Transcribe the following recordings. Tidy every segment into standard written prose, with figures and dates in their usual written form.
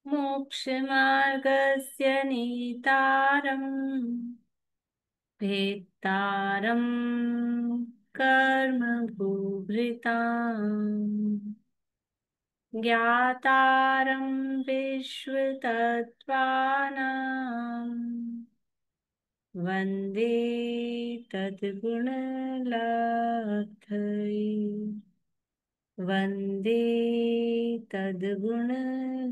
मोक्षमार्गस्य नेतारम् भेत्तारम् कर्मभूभृताम् ज्ञातारं विश्वतत्त्वानां वन्दे तद्गुणलब्धये वन्दे तद्गुणलब्धये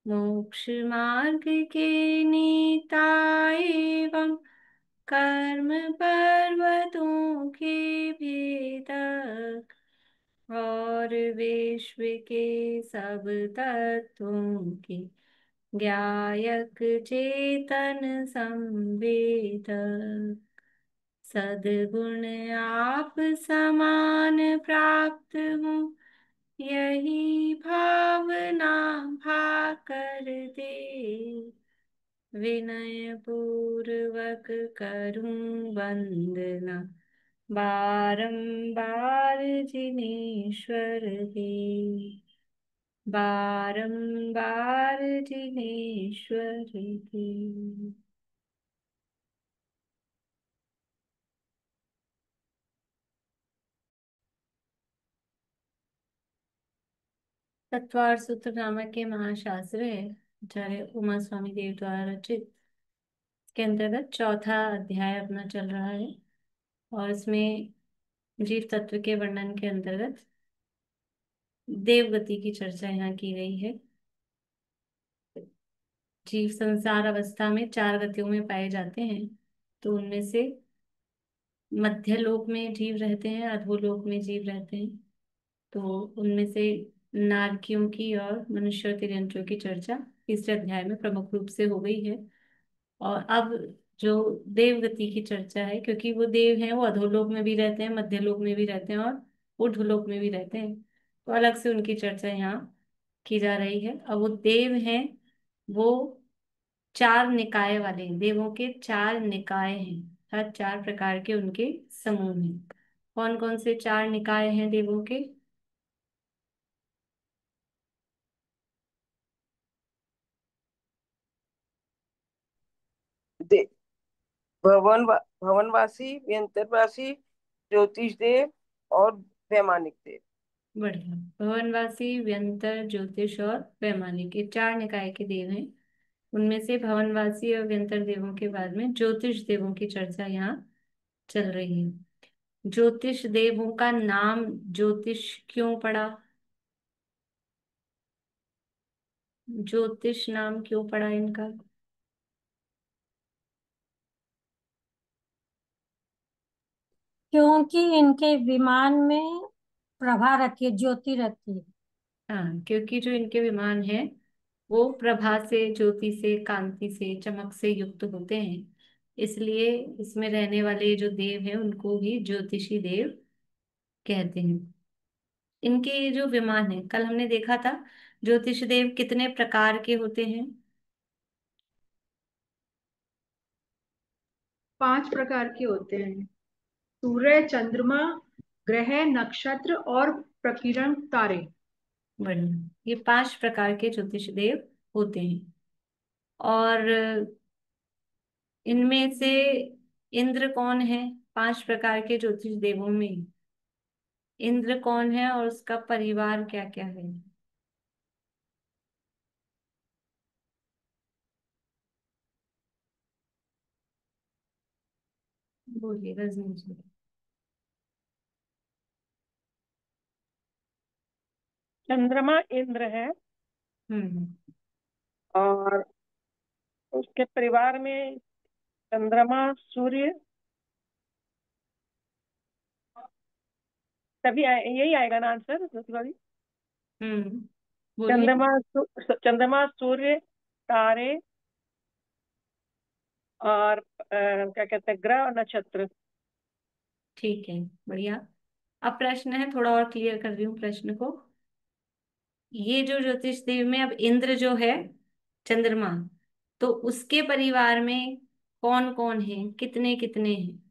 मोक्षमार्ग के नेता एवं कर्म पर्वतों के भेदक और विश्व के सब तत्वों के ज्ञायक चेतन संवेदक सद्गुण आप समान प्राप्त हो यही भावना भाकर दे विनय पूर्वक करूं वंदना बारंबार जिनेश्वर दे बारंबार जिनेश्वर दे। तत्वार सूत्र नामक ये महाशास्त्र है आचार्य उमा स्वामी देव द्वारा रचित। के अंतर्गत चौथा अध्याय अपना चल रहा है और इसमें जीव तत्व के वर्णन के अंतर्गत देवगति की चर्चा यहाँ की गई है। जीव संसार अवस्था में चार गतियों में पाए जाते हैं, तो उनमें से मध्य लोक में जीव रहते हैं, अधोलोक में जीव रहते हैं। तो उनमें से नारकियों की और मनुष्य और तिर्यंतियों की चर्चा तीसरे अध्याय में प्रमुख रूप से हो गई है। और अब जो देवगति की चर्चा है, क्योंकि वो देव हैं, वो अधोलोक में भी रहते हैं, मध्यलोक में भी रहते हैं और ऊर्ध्वलोक में भी रहते हैं, तो अलग से उनकी चर्चा यहाँ की जा रही है। अब वो देव हैं, वो चार निकाय वाले हैं। देवों के चार निकाय हैं, हर चार प्रकार के उनके समूह हैं। कौन कौन से चार निकाय हैं देवों के? दे भवनवासी, व्यंतरवासी, ज्योतिष देव और वैमानिक देव। बढ़िया। भवनवासी, व्यंतर, ज्योतिष और वैमानिक, ये चार निकाय के देव हैं। उनमें से भवनवासी और व्यंतर देवों के बाद में ज्योतिष देवों की चर्चा यहाँ चल रही है। ज्योतिष देवों का नाम ज्योतिष क्यों पड़ा? ज्योतिष नाम क्यों पड़ा इनका? क्योंकि इनके विमान में प्रभा रहती है, ज्योति रहती है। हाँ, क्योंकि जो इनके विमान हैं वो प्रभा से, ज्योति से, कांति से, चमक से युक्त होते हैं। इसलिए इसमें रहने वाले जो देव हैं उनको भी ज्योतिषी देव कहते हैं। इनके ये जो विमान है, कल हमने देखा था ज्योतिष देव कितने प्रकार के होते हैं? 5 प्रकार के होते हैं। सूर्य, चंद्रमा, ग्रह, नक्षत्र और प्रकीर्णन तारे। बढ़िया। ये 5 प्रकार के ज्योतिष देव होते हैं। और इनमें से इंद्र कौन है? 5 प्रकार के ज्योतिष देवों में इंद्र कौन है और उसका परिवार क्या क्या है? बोलिए रजनी जी। चंद्रमा इंद्र है हम्म। और उसके परिवार में चंद्रमा, सूर्य, तभी यही आएगा ना आंसर ज्योतिबा जी? हम्म। बोलिए। चंद्रमा, चंद्रमा, सूर्य, तारे और क्या कहते हैं, ग्रह और नक्षत्र। ठीक है, बढ़िया। अब प्रश्न है, थोड़ा और क्लियर कर रही हूँ प्रश्न को। ये जो ज्योतिष देव में अब इंद्र जो है, चंद्रमा, तो उसके परिवार में कौन कौन है, कितने कितने हैं?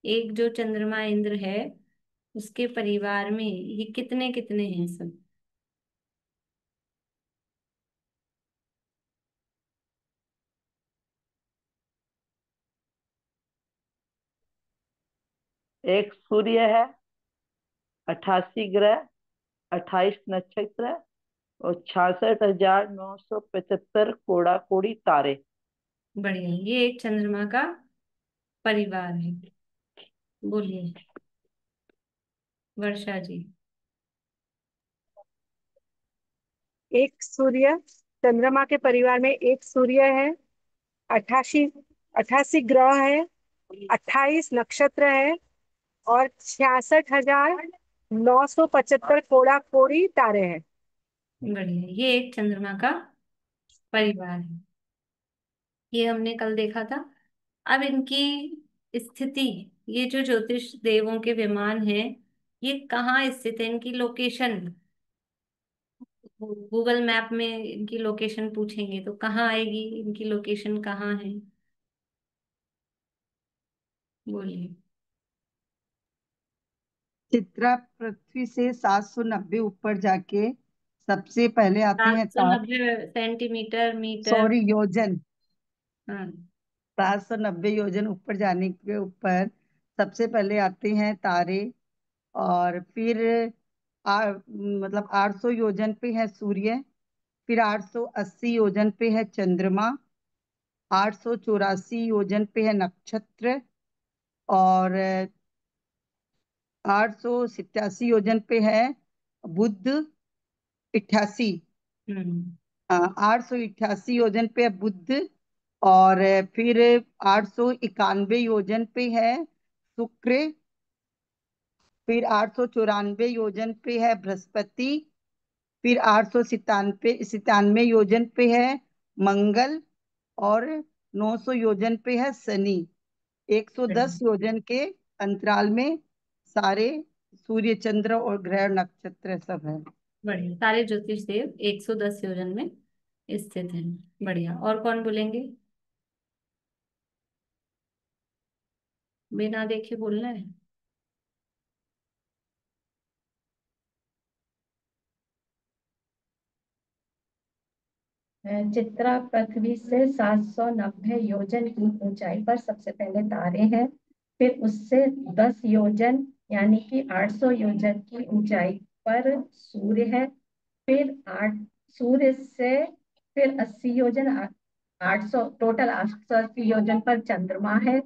एक जो चंद्रमा इंद्र है, उसके परिवार में ये कितने कितने हैं सब? एक सूर्य है, 88 ग्रह, 28 नक्षत्र और 66,975 कोड़ा कोड़ी तारे। बढ़िया, ये एक चंद्रमा का परिवार है। बोलिए वर्षा जी। एक सूर्य, चंद्रमा के परिवार में एक सूर्य है, 88 88 ग्रह है, 28 नक्षत्र है और 66,975 कोड़ा कोड़ी तारे हैं। बढ़िया, ये एक चंद्रमा का परिवार है। ये हमने कल देखा था। अब इनकी स्थिति, ये जो ज्योतिष देवों के विमान हैं, ये कहाँ स्थित है, इनकी लोकेशन। गूगल मैप में इनकी लोकेशन पूछेंगे तो कहाँ आएगी, इनकी लोकेशन कहाँ है। बोलिए। चित्रा पृथ्वी से 790 ऊपर जाके सबसे पहले आते सात हैं सौ नब्बे सेंटीमीटर मीटर। सॉरी, योजन। हाँ। 790 योजन ऊपर जाने के ऊपर सबसे पहले आते हैं तारे। और फिर मतलब 800 योजन पे है सूर्य। फिर 880 योजन पे है चंद्रमा। 884 योजन पे है नक्षत्र। और 887 योजन पे है बुध। 88, हम्म। 888 योजन पे है बुध। और फिर 891 योजन पे है शुक्र। फिर 894 योजन पे है बृहस्पति। फिर 897 योजन पे है मंगल। और 900 योजन पे है शनि। 110 योजन के अंतराल में सारे सूर्य चंद्र और ग्रह नक्षत्र सब है। बढ़िया, सारे ज्योतिष देव 110 योजन में स्थित हैं। बढ़िया, और कौन बोलेंगे। बिना देखे बोलना है। चित्रा पृथ्वी से 790 योजन की ऊंचाई पर सबसे पहले तारे हैं। फिर उससे 10 योजन यानी कि 800 योजन की ऊंचाई पर सूर्य है। फिर 8 सूर्य से फिर 80 योजन 800 टोटल 880 योजन पर चंद्रमा है।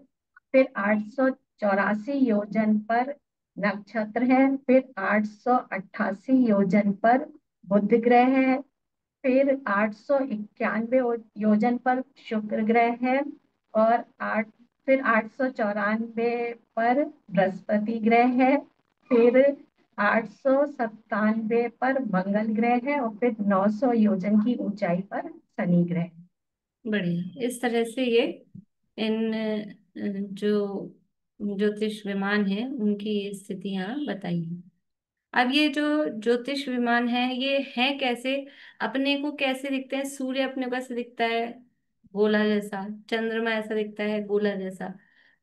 फिर 884 योजन पर नक्षत्र है। फिर 888 योजन पर बुध ग्रह है। फिर 891 योजन पर शुक्र ग्रह है। और फिर 894 पर बृहस्पति ग्रह है। फिर 897 पर मंगल ग्रह है और फिर 900 योजन की ऊंचाई पर शनि ग्रह है। बढ़िया, इस तरह से ये इन जो ज्योतिष विमान है उनकी स्थितियां बताई हैं। अब ये जो ज्योतिष विमान है ये है कैसे, अपने को कैसे दिखते हैं। सूर्य अपने को ऐसे दिखता है गोला जैसा, चंद्रमा ऐसा दिखता है गोला जैसा।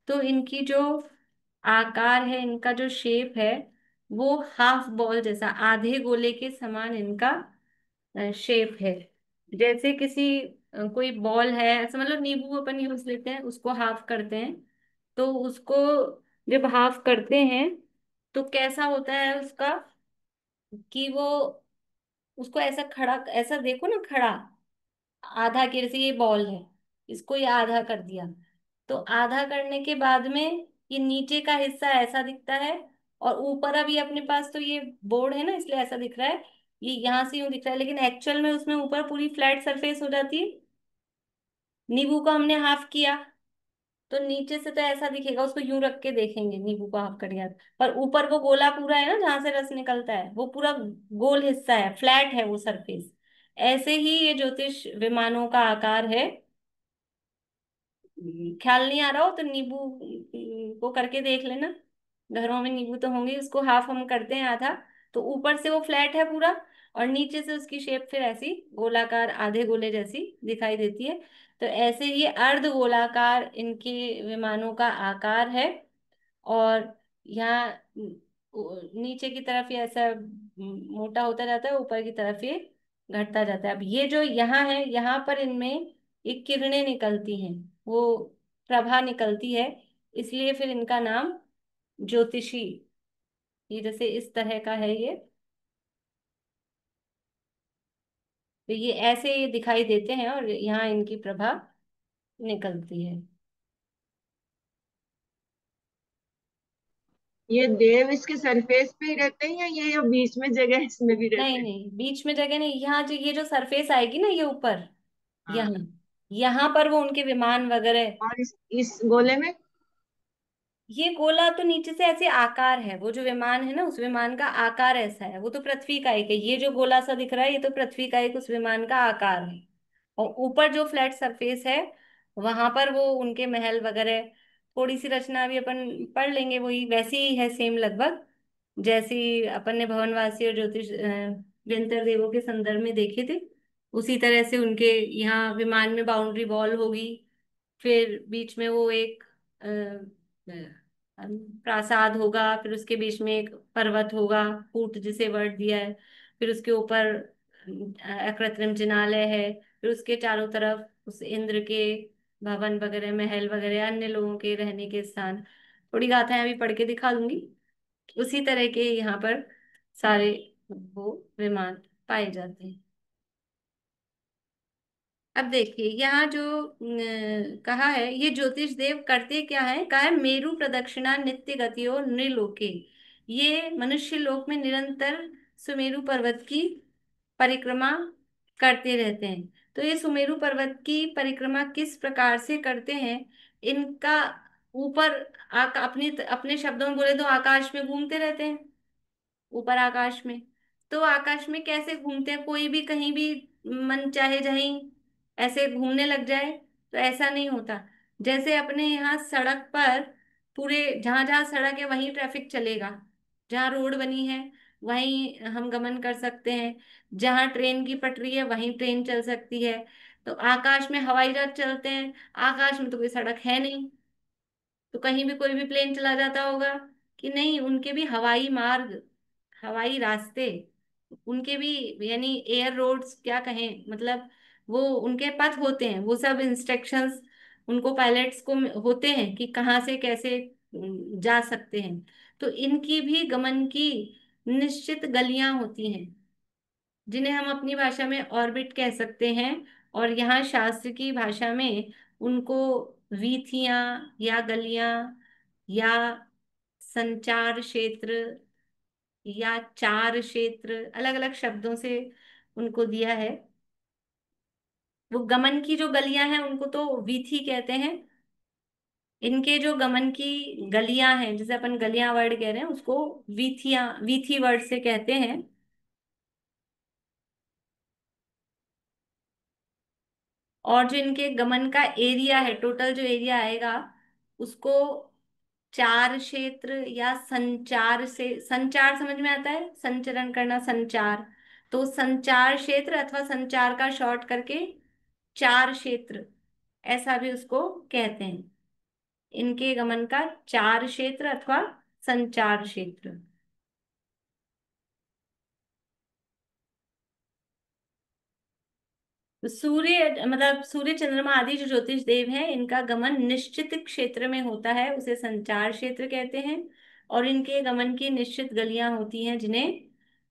तो इनकी जो आकार है, इनका जो शेप है, वो हाफ बॉल जैसा, आधे गोले के समान इनका शेप है। जैसे किसी कोई बॉल है ऐसा, मतलब नींबू अपन यूज लेते हैं उसको हाफ करते हैं, तो उसको जब हाफ करते हैं तो कैसा होता है उसका, कि वो उसको ऐसा खड़ा, ऐसा देखो ना खड़ा, आधा के जैसे ये बॉल है, इसको ये आधा कर दिया, तो आधा करने के बाद में ये नीचे का हिस्सा ऐसा दिखता है, और ऊपर अब ये अपने पास तो ये बोर्ड है ना इसलिए ऐसा दिख रहा है, ये यहाँ से यूं दिख रहा है, लेकिन एक्चुअल में उसमें ऊपर पूरी फ्लैट सरफेस हो जाती है। नींबू को हमने हाफ किया तो नीचे से तो ऐसा दिखेगा, उसको यूं रख के देखेंगे नींबू को हाफ कर दिया, पर ऊपर वो गोला पूरा है ना जहां से रस निकलता है, वो पूरा गोल हिस्सा है, फ्लैट है वो सरफेस। ऐसे ही ये ज्योतिष विमानों का आकार है। ख्याल नहीं आ रहा हो तो नींबू को करके देख लेना, घरों में नींबू तो होंगे, उसको हाफ हम करते हैं आधा, तो ऊपर से वो फ्लैट है पूरा, और नीचे से उसकी शेप फिर ऐसी गोलाकार आधे गोले जैसी दिखाई देती है। तो ऐसे ये अर्ध गोलाकार इनके विमानों का आकार है। और यहाँ नीचे की तरफ ये ऐसा मोटा होता जाता है, ऊपर की तरफ ये घटता जाता है। अब ये जो यहाँ है, यहाँ पर इनमें एक किरणें निकलती हैं, वो प्रभा निकलती है, इसलिए फिर इनका नाम ज्योतिषी, ये जैसे इस तरह का है ये, तो ये ऐसे ये दिखाई देते हैं और यहाँ इनकी प्रभा निकलती है। ये देव इसके सरफेस पे ही रहते हैं या ये बीच में जगह इसमें भी रहते नहीं हैं? नहीं, बीच में जगह नहीं, यहाँ जो ये जो सरफेस आएगी ना, ये ऊपर, हाँ। यहाँ, यहाँ पर वो उनके विमान वगैरह। और इस गोले में? ये गोला तो नीचे से ऐसे आकार है, वो जो विमान है ना, उस विमान का आकार ऐसा है, वो तो पृथ्वी का एक है, ये जो गोला सा दिख रहा है ये तो पृथ्वी का एक उस विमान का आकार है। और ऊपर जो फ्लैट सरफेस है, वहां पर वो उनके महल वगैरह, थोड़ी सी रचना भी अपन पढ़ लेंगे, वही वैसी ही है सेम लगभग, जैसी अपन ने भवनवासी और ज्योतिष व्यंतर देवों के संदर्भ में देखे थे, उसी तरह से उनके यहाँ विमान में बाउंड्री वॉल होगी, फिर बीच में वो एक प्रासाद होगा, फिर उसके बीच में एक पर्वत होगा, कूट जिसे वर्ड दिया है, फिर उसके ऊपर अकृत्रिम जिनालय है, फिर उसके चारों तरफ उस इंद्र के भवन वगैरह, महल वगैरह, अन्य लोगों के रहने के स्थान, थोड़ी गाथाएं अभी पढ़ के दिखा दूंगी। उसी तरह के यहाँ पर सारे वो विमान पाए जाते हैं। अब देखिए यहाँ जो कहा है, ये ज्योतिष देव करते क्या है, कहा है मेरु प्रदक्षिणा नित्य गतियो नृलोके, ये मनुष्य लोक में निरंतर सुमेरु पर्वत की परिक्रमा करते रहते हैं। तो ये सुमेरु पर्वत की परिक्रमा किस प्रकार से करते हैं, इनका ऊपर अपने अपने शब्दों में बोले तो आकाश में घूमते रहते हैं, ऊपर आकाश में। तो आकाश में कैसे घूमते हैं, कोई भी कहीं भी मन चाहे जहीं ऐसे घूमने लग जाए, तो ऐसा नहीं होता। जैसे अपने यहाँ सड़क पर पूरे जहां जहां सड़क है वहीं ट्रैफिक चलेगा, जहां रोड बनी है वहीं हम गमन कर सकते हैं, जहां ट्रेन की पटरी है वहीं ट्रेन चल सकती है। तो आकाश में हवाई जहाज चलते हैं, आकाश में तो कोई सड़क है नहीं, तो कहीं भी कोई भी प्लेन चला जाता होगा कि नहीं, उनके भी हवाई मार्ग, हवाई रास्ते, उनके भी, यानी एयर रोड्स क्या कहें, मतलब वो उनके पथ होते हैं, वो सब इंस्ट्रक्शंस उनको पायलट्स को होते हैं कि कहाँ से कैसे जा सकते हैं। तो इनकी भी गमन की निश्चित गलियां होती हैं, जिन्हें हम अपनी भाषा में ऑर्बिट कह सकते हैं, और यहाँ शास्त्र की भाषा में उनको वीथियां या गलियां या संचार क्षेत्र या चार क्षेत्र, अलग अलग शब्दों से उनको दिया है। वो गमन की जो गलियां हैं उनको तो वीथी कहते हैं, इनके जो गमन की गलियां हैं, जैसे अपन गलियां वर्ड कह रहे हैं, उसको वीथियां, वीथी वर्ड से कहते हैं। और जो इनके गमन का एरिया है, टोटल जो एरिया आएगा, उसको चार क्षेत्र या संचार से, संचार समझ में आता है, संचरण करना, संचार, तो संचार क्षेत्र अथवा संचार का शॉर्ट करके चार क्षेत्र, ऐसा भी उसको कहते हैं। इनके गमन का चार क्षेत्र अथवा संचार क्षेत्र। तो सूर्य, मतलब सूर्य चंद्रमा आदि जो ज्योतिष देव हैं, इनका गमन निश्चित क्षेत्र में होता है, उसे संचार क्षेत्र कहते हैं, और इनके गमन की निश्चित गलियां होती हैं जिन्हें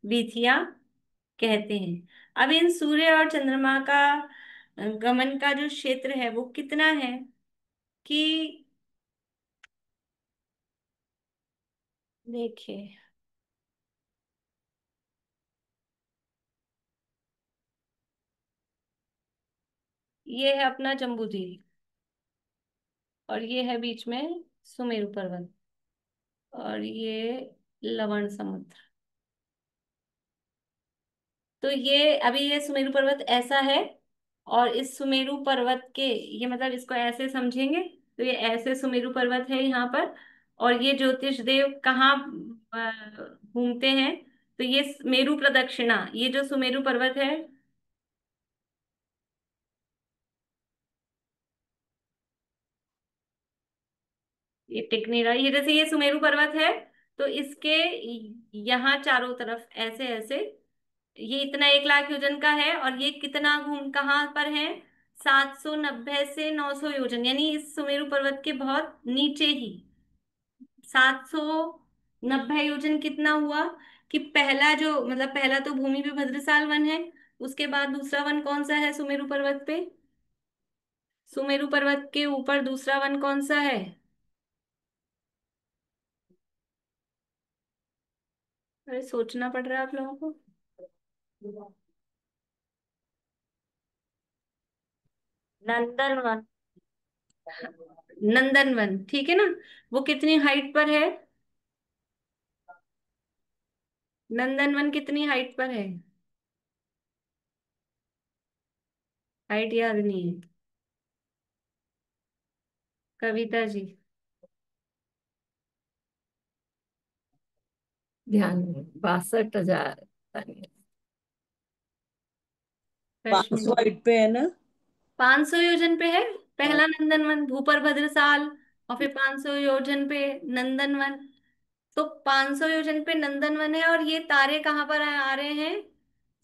वीथियां कहते हैं। अब इन सूर्य और चंद्रमा का गमन का जो क्षेत्र है वो कितना है, कि देखिए, ये है अपना जम्बूद्वीप, और ये है बीच में सुमेरु पर्वत, और ये लवण समुद्र। तो ये अभी ये सुमेरु पर्वत ऐसा है, और इस सुमेरु पर्वत के, ये मतलब इसको ऐसे समझेंगे, तो ये ऐसे सुमेरु पर्वत है यहाँ पर, और ये ज्योतिष देव कहाँ घूमते हैं, तो ये मेरु प्रदक्षिणा, ये जो सुमेरु पर्वत है, ये टिक नहीं रहा, ये जैसे ये सुमेरु पर्वत है, तो इसके यहाँ चारों तरफ ऐसे ऐसे, ये इतना 1 लाख योजन का है, और ये कितना घूम कहाँ पर है, 790 से 900 योजन, यानी इस सुमेरु पर्वत के बहुत नीचे ही, 790 योजन कितना हुआ? कि पहला जो मतलब पहला तो भूमि पे भद्रसाल वन है, उसके बाद दूसरा वन कौन सा है सुमेरु पर्वत पे? सुमेरु पर्वत के ऊपर दूसरा वन कौन सा है? अरे सोचना पड़ रहा है आप लोगों को। नंदनवन। नंदनवन, ठीक है ना। वो कितनी हाइट पर है? नंदनवन कितनी हाइट पर है? हाइट याद नहीं है? कविता जी। ध्यान में 62,000। 500 कश्मीर। हाइट पे है ना। 500 योजन पे है हाँ। पहला नंदनवन, भूपर भद्रसाल। और फिर 500 योजन पे नंदनवन। तो 500 योजन पे नंदनवन है, और ये तारे कहाँ पर आ रहे हैं?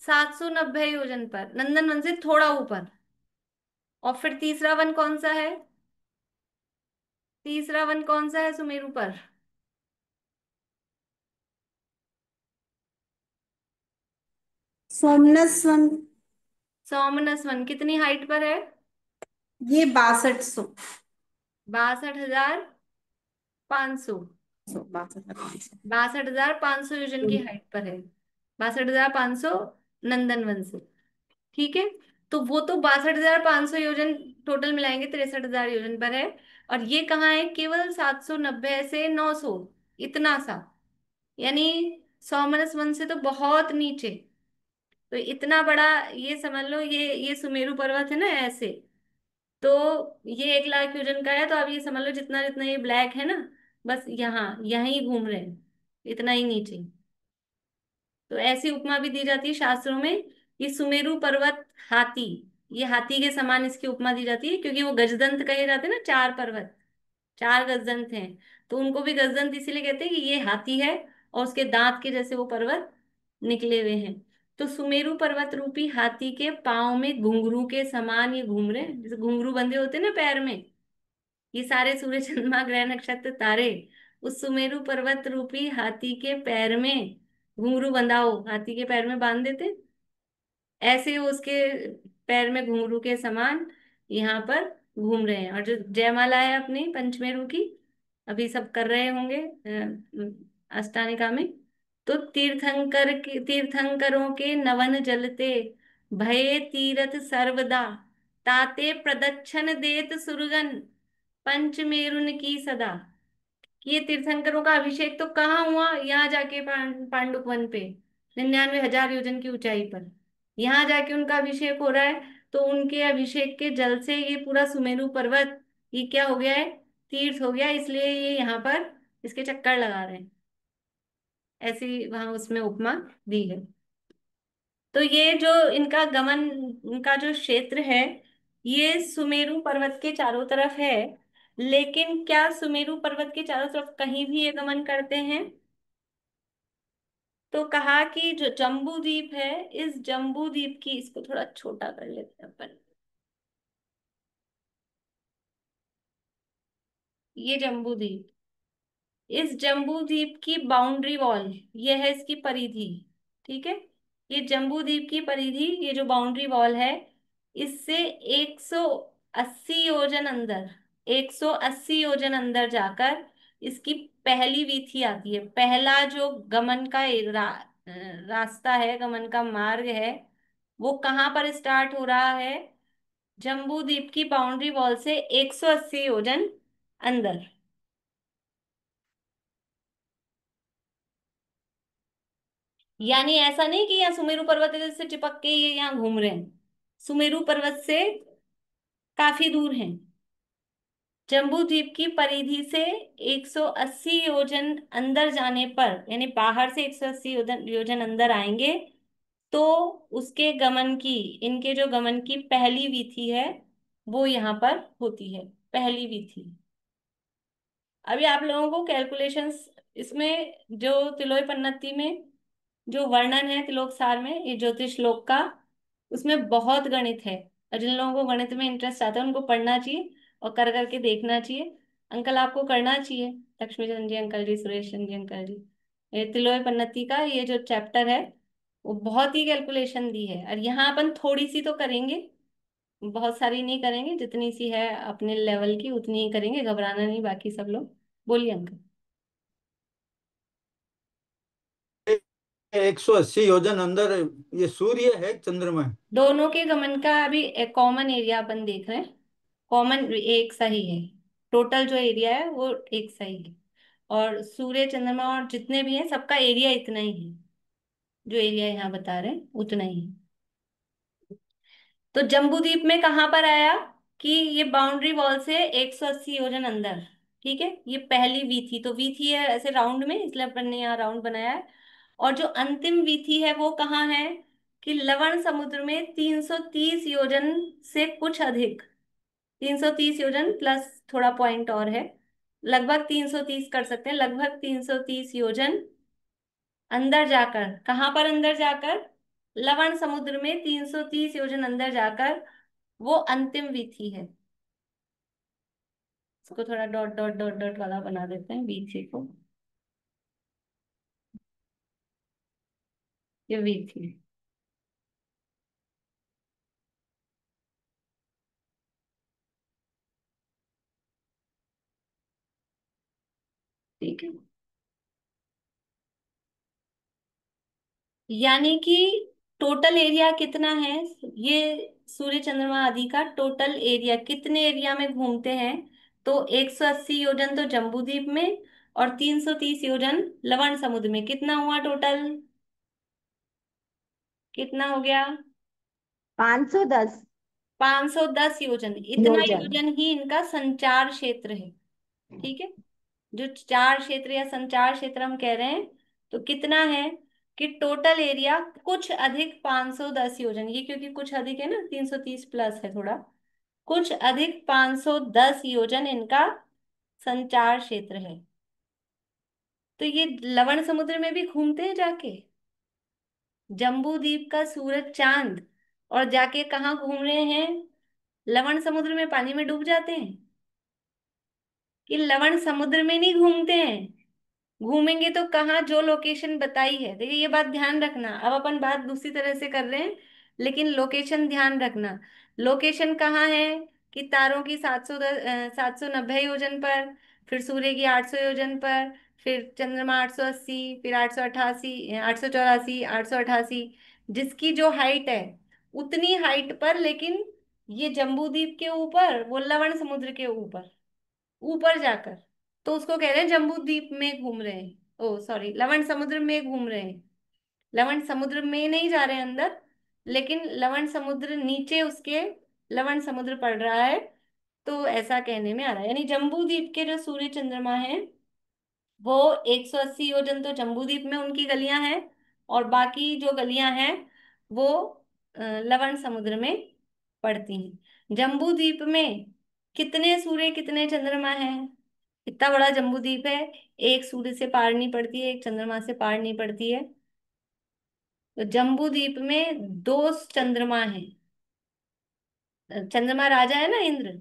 790 योजन पर, नंदनवन से थोड़ा ऊपर। और फिर तीसरा वन कौन सा है? तीसरा वन कौन सा है सुमेरु पर? सोमनस वन। सोमनस वन कितनी हाइट पर है? ये 6200। 62,500। 62,500। 62,500 योजन की हाइट पर है। 62,500 नंदनवन से। ठीक है। तो वो तो 62,500 योजन टोटल मिलाएंगे 63,000 योजन पर है। और ये कहाँ है? केवल 790 से 900, इतना सा। यानी सोमनस वन से तो बहुत नीचे। तो इतना बड़ा, ये समझ लो, ये सुमेरु पर्वत है ना ऐसे। तो ये 1 लाख योजन का है, तो आप ये समझ लो जितना जितना ये ब्लैक है ना, बस यहाँ यहीं घूम रहे हैं, इतना ही नीचे। तो ऐसी उपमा भी दी जाती है शास्त्रों में कि सुमेरु पर्वत हाथी, ये हाथी के समान इसकी उपमा दी जाती है, क्योंकि वो गजदंत कहे जाते हैं ना, 4 पर्वत, 4 गजदंत हैं। तो उनको भी गजदंत इसीलिए कहते हैं कि ये हाथी है, और उसके दांत के जैसे वो पर्वत निकले हुए हैं। तो सुमेरु पर्वत रूपी हाथी के पांव में घुंघरू के समान ये घूम रहे हैं, जैसे घुंघरू बंधे होते हैं ना पैर में। ये सारे सूर्य चंद्रमा ग्रह नक्षत्र तारे उस सुमेरु पर्वत रूपी हाथी के पैर में, घुंघरू बंधा हो हाथी के पैर में बांध देते, ऐसे वो उसके पैर में घुंघरू के समान यहाँ पर घूम रहे हैं। और जो जयमाला है अपनी पंचमेरु की, अभी सब कर रहे होंगे अष्टानिका में। तो तीर्थंकरों के नवन जलते, भये तीरथ सर्वदा, ताते प्रदक्षिण देत सुरगन, पंचमेरुन की सदा। कि ये तीर्थंकरों का अभिषेक तो कहाँ हुआ? यहाँ जाके पांडुप वन पे, 99,000 योजन की ऊंचाई पर, यहाँ जाके उनका अभिषेक हो रहा है। तो उनके अभिषेक के जल से ये पूरा सुमेरु पर्वत, ये क्या हो गया है? तीर्थ हो गया, इसलिए ये यहाँ पर इसके चक्कर लगा रहे हैं। ऐसी वहां उसमें उपमा दी है। तो ये जो इनका गमन, इनका जो क्षेत्र है, ये सुमेरु पर्वत के चारों तरफ है। लेकिन क्या सुमेरु पर्वत के चारों तरफ कहीं भी ये गमन करते हैं? तो कहा कि जो जम्बू द्वीप है, इस जम्बू द्वीप की, इसको थोड़ा छोटा कर लेते हैं अपन। ये जम्बू द्वीप, इस जम्बू द्वीप की बाउंड्री वॉल, ये है इसकी परिधि। ठीक है। ये जम्बू द्वीप की परिधि, ये जो बाउंड्री वॉल है, इससे 180 योजन अंदर, 180 योजन अंदर जाकर इसकी पहली वीथी आती है। पहला जो गमन का रास्ता है, गमन का मार्ग है, वो कहाँ पर स्टार्ट हो रहा है? जम्बू द्वीप की बाउंड्री वॉल से 180 योजन अंदर। यानी ऐसा नहीं कि यहाँ सुमेरु पर्वत से चिपक के ये यहाँ घूम रहे हैं, सुमेरु पर्वत से काफी दूर हैं। जम्बू द्वीप की परिधि से 180 योजन अंदर जाने पर, यानी बाहर से 180 योजन योजन अंदर आएंगे, तो उसके गमन की, इनके जो गमन की पहली वीथी है, वो यहाँ पर होती है, पहली वीथी। अभी आप लोगों को कैलकुलेशंस, इसमें जो तिलोई पन्नती में जो वर्णन है तिलोक सार में, ये ज्योतिष श्लोक का, उसमें बहुत गणित है। और जिन लोगों को गणित में इंटरेस्ट आता है उनको पढ़ना चाहिए और कर करके देखना चाहिए। अंकल आपको करना चाहिए, लक्ष्मी चंद्र जी अंकल जी, सुरेश चंद्र जी अंकल जी। ये तिलोय पन्नती का ये जो चैप्टर है वो बहुत ही कैलकुलेशन दी है, और यहाँ अपन थोड़ी सी तो करेंगे, बहुत सारी नहीं करेंगे, जितनी सी है अपने लेवल की उतनी ही करेंगे, घबराना नहीं बाकी सब लोग। बोलिए अंकल। 180 योजन अंदर ये सूर्य है, चंद्रमा है? दोनों के गमन का अभी कॉमन एरिया अपन देख रहे हैं, कॉमन एक सही है, टोटल जो एरिया है वो एक सही है, और सूर्य चंद्रमा और जितने भी हैं सबका एरिया इतना ही है, जो एरिया यहाँ बता रहे हैं उतना ही है। तो जम्बूद्वीप में कहाँ पर आया कि ये बाउंड्री वॉल से 180 योजन अंदर, ठीक है, ये पहली वीथी, तो वीथी है ऐसे राउंड में, इसलिए अपन ने यहाँ राउंड बनाया है। और जो अंतिम वीथी है वो कहाँ है कि लवण समुद्र में 330 योजन से कुछ अधिक, 330 योजन प्लस थोड़ा पॉइंट और है, लगभग 330 कर सकते हैं, लगभग 330 योजन अंदर जाकर, कहाँ पर अंदर जाकर, लवण समुद्र में 330 योजन अंदर जाकर वो अंतिम विधि है। इसको थोड़ा डॉट डॉट डॉट डॉट वाला बना देते हैं विधि को, ये विधि। ठीक है, यानी कि टोटल एरिया कितना है, ये सूर्य चंद्रमा आदि का टोटल एरिया कितने एरिया में घूमते हैं, तो 180 योजन तो जम्बूद्वीप में और 330 योजन लवण समुद्र में, कितना हुआ टोटल, कितना हो गया, 510 510 योजन, इतना योजन। योजन ही इनका संचार क्षेत्र है। ठीक है, जो चार क्षेत्र या संचार क्षेत्र हम कह रहे हैं, तो कितना है कि टोटल एरिया कुछ अधिक 510 योजन, ये क्योंकि कुछ अधिक है ना, 330 प्लस है थोड़ा, कुछ अधिक 510 योजन इनका संचार क्षेत्र है। तो ये लवण समुद्र में भी घूमते हैं जाके, जम्बू द्वीप का सूरज चांद, और जाके कहाँ घूम रहे हैं, लवण समुद्र में पानी में डूब जाते हैं, कि लवण समुद्र में नहीं घूमते हैं, घूमेंगे तो कहाँ, जो लोकेशन बताई है, देखिए ये बात ध्यान रखना, अब अपन बात दूसरी तरह से कर रहे हैं, लेकिन लोकेशन ध्यान रखना। लोकेशन कहाँ है कि तारों की 790 योजन पर, फिर सूर्य की 800 योजन पर, फिर चंद्रमा 880, फिर 888, 884, 888, जिसकी जो हाइट है उतनी हाइट पर, लेकिन ये जम्बू द्वीप के ऊपर, वो लवण समुद्र के ऊपर, ऊपर जाकर, तो उसको कह रहे हैं जम्बू द्वीप में घूम रहे हैं, ओ सॉरी लवण समुद्र में घूम रहे हैं, लवण समुद्र में नहीं जा रहे हैं अंदर, लेकिन लवण समुद्र नीचे उसके लवण समुद्र पड़ रहा है, तो ऐसा कहने में आ रहा है, यानी जम्बू द्वीप के जो सूर्य चंद्रमा है वो 180 योजन तो जम्बू द्वीप में उनकी गलियां हैं, और बाकी जो गलियां हैं वो लवण समुद्र में पड़ती हैं। जम्बू द्वीप में कितने सूर्य कितने चंद्रमा हैं, इतना बड़ा जम्बू द्वीप है, एक सूर्य से पार नहीं पड़ती है, एक चंद्रमा से पार नहीं पड़ती है, तो जम्बू द्वीप में दो चंद्रमा हैं, चंद्रमा राजा है ना इंद्र,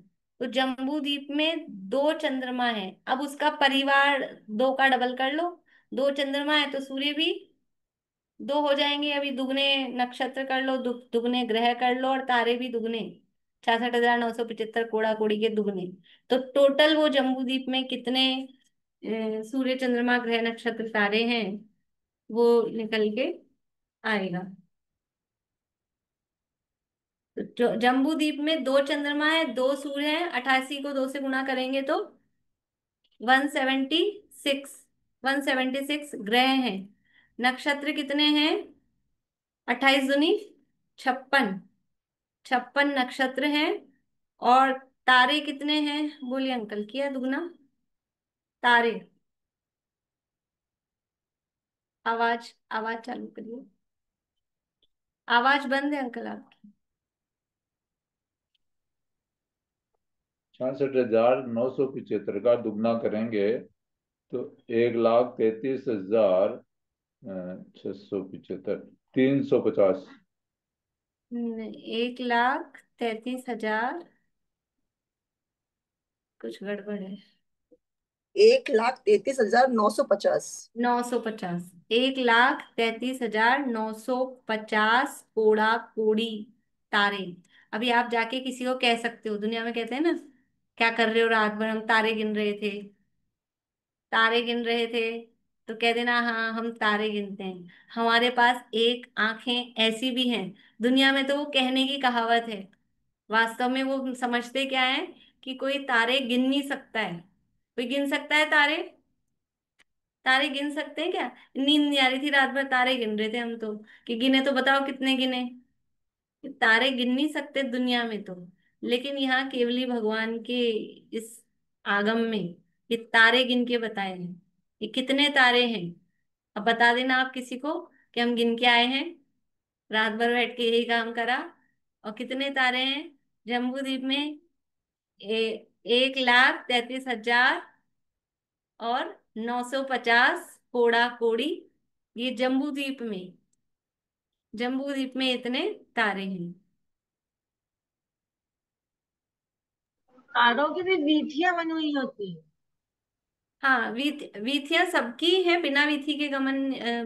तो जम्बू द्वीप में दो चंद्रमा है, अब उसका परिवार दो का डबल कर लो, दो चंद्रमा है तो सूर्य भी दो हो जाएंगे, अभी दुगने नक्षत्र कर लो, दुगने ग्रह कर लो, और तारे भी दुगने, 66,975 कोड़ा कोड़ी के दुगने, तो टोटल वो जम्बू द्वीप में कितने सूर्य चंद्रमा ग्रह नक्षत्र तारे हैं वो निकल के आएगा। तो जम्बू द्वीप में दो चंद्रमा है, दो सूर्य हैं, 88 को दो से गुणा करेंगे तो 176, 176 ग्रह हैं, नक्षत्र कितने हैं, 28 दूनी 56, 56 नक्षत्र हैं, और तारे कितने हैं, बोलिए अंकल, किया दुगना तारे, आवाज आवाज चालू करिए, आवाज बंद है अंकल आपकी। 66,975 का दुगना करेंगे तो 1,33,675, 350। 1,33,000, कुछ गड़बड़ है, 1,33,950। 950। 1,33,950 कोड़ा कोड़ी तारे। अभी आप जाके किसी को कह सकते हो, दुनिया में कहते हैं ना, क्या कर रहे हो रात भर, हम तारे गिन रहे थे, तारे गिन रहे थे। तो कह देना हाँ हम तारे गिनते हैं, हमारे पास एक आंखें ऐसी भी हैं। दुनिया में तो वो कहने की कहावत है, वास्तव में वो समझते क्या है कि कोई तारे गिन नहीं सकता है। कोई गिन सकता है तारे? तारे गिन सकते हैं क्या? नींद नहीं आ रही थी रात भर, तारे गिन रहे थे हम तो, कि गिने तो बताओ कितने गिने। तारे गिन नहीं सकते दुनिया में तो, लेकिन यहाँ केवली भगवान के इस आगम में ये तारे गिन के बताए हैं। ये कितने तारे हैं? अब बता देना आप किसी को कि हम गिन के आए हैं, रात भर बैठ के यही काम करा। और कितने तारे हैं जम्बू द्वीप में? 1,33,000 और 950 कोड़ा कोड़ी। ये जम्बू द्वीप में, जम्बू द्वीप में इतने तारे हैं। तारों की भी वीथियां बनी हुई होती है। हाँ, वीथियां सबकी है, बिना वीथी के गमन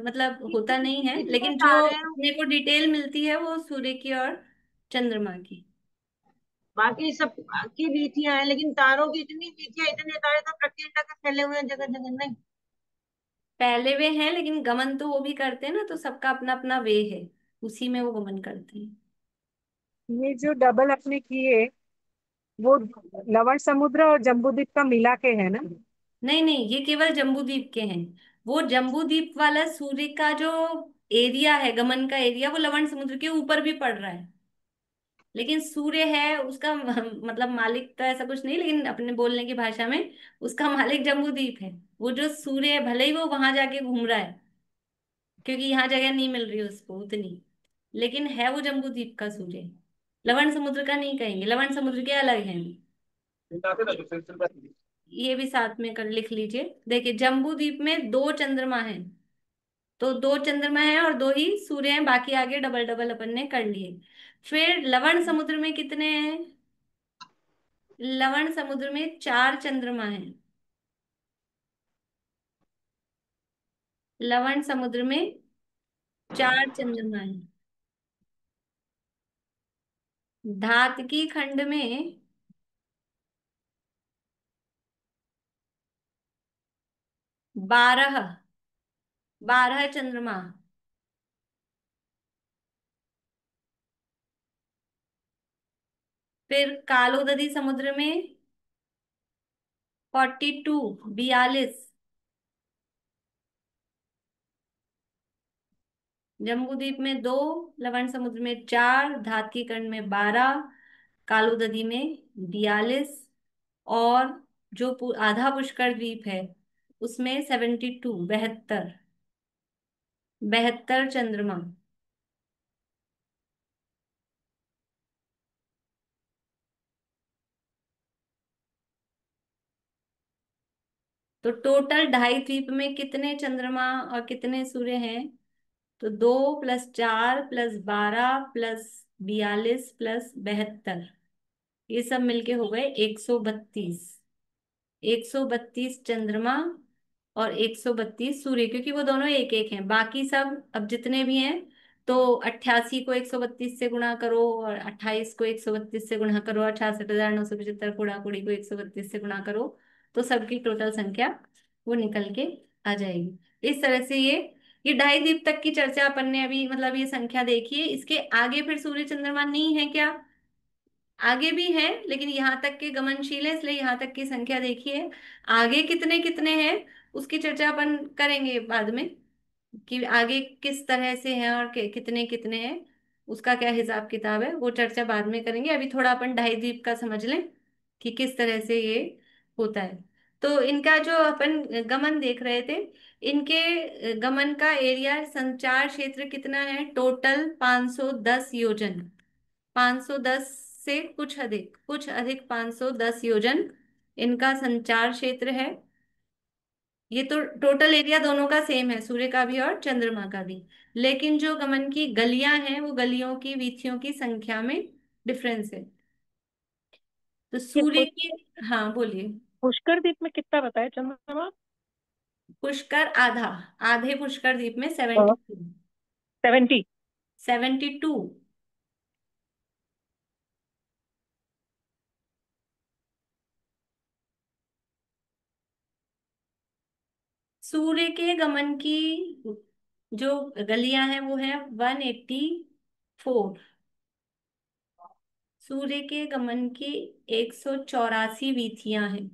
मतलब होता नहीं है, जितने लेकिन जो तारे हैं अपने को डिटेल मिलती है वो सूर्य की और चंद्रमा की। बाकी सब की वीथियां हैं, लेकिन तारों की इतनी वीथियां, इतने तारे तो प्रत्येक जगह फैले हुए हैं, जगह जगह नहीं। पहले वे हैं, लेकिन गमन तो वो भी करते हैं ना, तो सबका अपना अपना वे है, उसी में वो गमन करते हैं। ये जो डबल अपने किए वो लवण समुद्र और जम्बूद्वीप का मिला के है ना? नहीं नहीं, ये केवल जम्बू द्वीप के हैं। वो जम्बू द्वीप वाला सूर्य का जो एरिया है, गमन का एरिया, वो लवण समुद्र के ऊपर भी पड़ रहा है। लेकिन सूर्य है उसका मतलब मालिक तो ऐसा कुछ नहीं, लेकिन अपने बोलने की भाषा में उसका मालिक जम्बू द्वीप है। वो जो सूर्य है, भले ही वो वहां जाके घूम रहा है, क्योंकि यहाँ जगह नहीं मिल रही उसको उतनी, लेकिन है वो जम्बू द्वीप का सूर्य। लवण समुद्र का नहीं कहेंगे, लवण समुद्र के अलग हैं। ये भी साथ में कर लिख लीजिए। देखिए, जम्बू द्वीप में 2 चंद्रमा हैं, तो 2 चंद्रमा हैं और 2 ही सूर्य हैं, बाकी आगे डबल डबल अपन ने कर लिए। फिर लवण समुद्र में कितने हैं? लवण समुद्र में 4 चंद्रमा हैं। लवण समुद्र में 4 चंद्रमा हैं। धातकी खंड में 12, 12 चंद्रमा। फिर कालोदधी समुद्र में 42, 42। जम्बूद्वीप में 2, लवण समुद्र में 4, धातकी खंड में 12, कालोदधी में 42, और जो आधा पुष्कर द्वीप है उसमें 72, 72, 72 चंद्रमा। तो टोटल 2.5 द्वीप में कितने चंद्रमा और कितने सूर्य हैं? तो 2 + 4 + 12 + 42 + 72, ये सब मिलके हो गए 132। 132 चंद्रमा और 132 सूर्य, क्योंकि वो दोनों एक एक हैं। बाकी सब अब जितने भी हैं, तो 88 को 132 से गुणा करो, और 28 को 132 से गुणा करो, और 66,975 कुड़ा कुड़ी को 132 से गुणा करो, तो सबकी टोटल संख्या वो निकल के आ जाएगी। इस तरह से ये 2.5 द्वीप तक की चर्चा अपन ने अभी, मतलब ये संख्या देखी है। इसके आगे फिर सूर्य चंद्रमा नहीं है क्या? आगे भी है, लेकिन यहाँ तक के गमनशील है, इसलिए यहाँ तक की संख्या देखी है। आगे कितने कितने हैं उसकी चर्चा अपन करेंगे बाद में, कि आगे किस तरह से हैं और कितने कितने हैं, उसका क्या हिसाब किताब है, वो चर्चा बाद में करेंगे। अभी थोड़ा अपन 2.5 द्वीप का समझ लें कि किस तरह से ये होता है। तो इनका जो अपन गमन देख रहे थे, इनके गमन का एरिया, संचार क्षेत्र कितना है? टोटल 510 योजन। 510 से कुछ अधिक 510 योजन इनका संचार क्षेत्र है। ये तो टोटल एरिया दोनों का सेम है, सूर्य का भी और चंद्रमा का भी, लेकिन जो गमन की गलियां हैं वो गलियों की वीथियों की संख्या में डिफरेंस है। तो ये सूर्य तो की, हाँ बोलिए। पुष्कर द्वीप में कितना बताया चंद्रमा? पुष्कर आधा, आधे पुष्कर द्वीप में हाँ, 72। 70। 72। सूर्य के गमन की जो गलियां हैं वो है 184। सूर्य के गमन की 184 वीथियां हैं।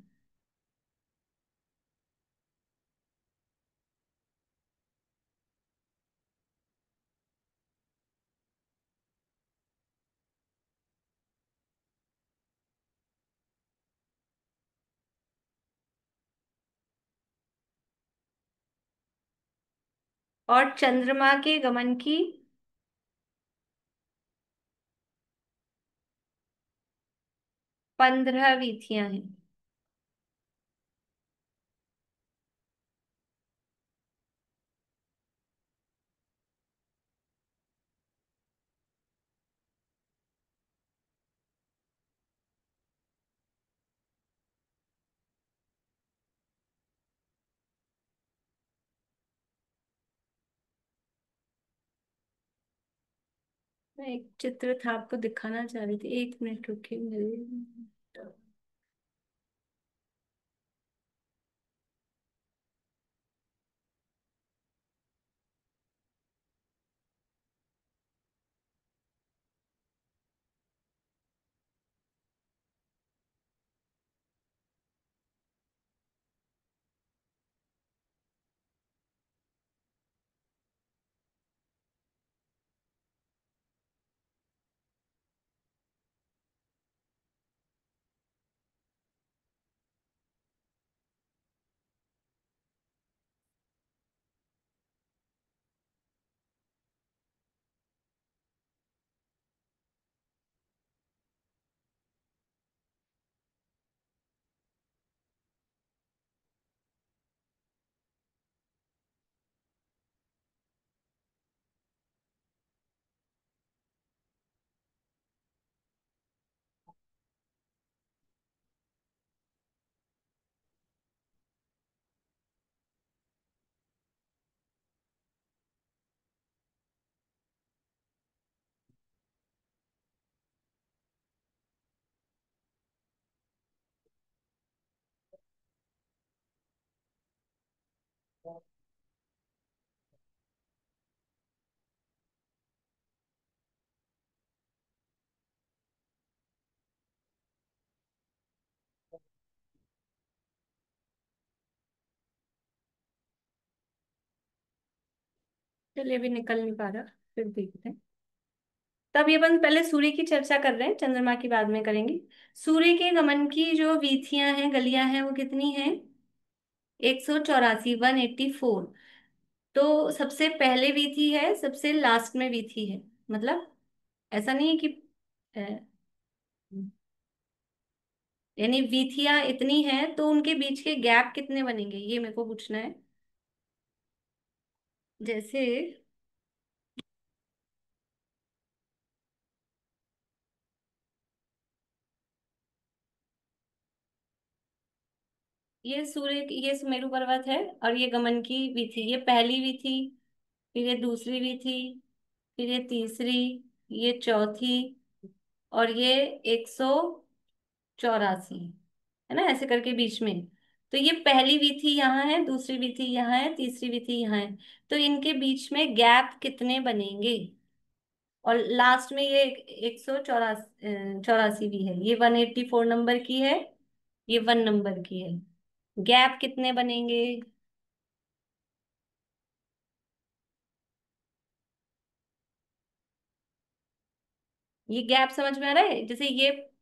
और चंद्रमा के गमन की 15 वीथियां हैं। मैं एक चित्र था आपको दिखाना चाह रही थी, 1 मिनट रुकिए मेरे। चलिए अभी निकल नहीं पा रहा, फिर देखते हैं। तब ये अपन पहले सूर्य की चर्चा कर रहे हैं, चंद्रमा की बाद में करेंगे। सूर्य के गमन की जो वीथियां हैं, गलियां हैं, वो कितनी हैं? 184, 184। तो सबसे पहले वीथी है, सबसे लास्ट में वीथी है। मतलब ऐसा नहीं है कि अ, यानी वीथियां इतनी हैं तो उनके बीच के गैप कितने बनेंगे, ये मेरे को पूछना है। जैसे ये सुमेरु पर्वत है, और ये गमन की वीथी, ये पहली वीथी, फिर ये दूसरी वीथी, फिर ये तीसरी, ये चौथी, और ये 184, है ना, ऐसे करके बीच में। तो ये पहली विधि यहाँ है, दूसरी विधि यहाँ है, तीसरी विधि यहाँ है। तो इनके बीच में गैप कितने बनेंगे? और लास्ट में ये 184 भी है, ये 184 नंबर की है, ये 1 नंबर की है। गैप कितने बनेंगे? ये गैप समझ में आ रहा है? जैसे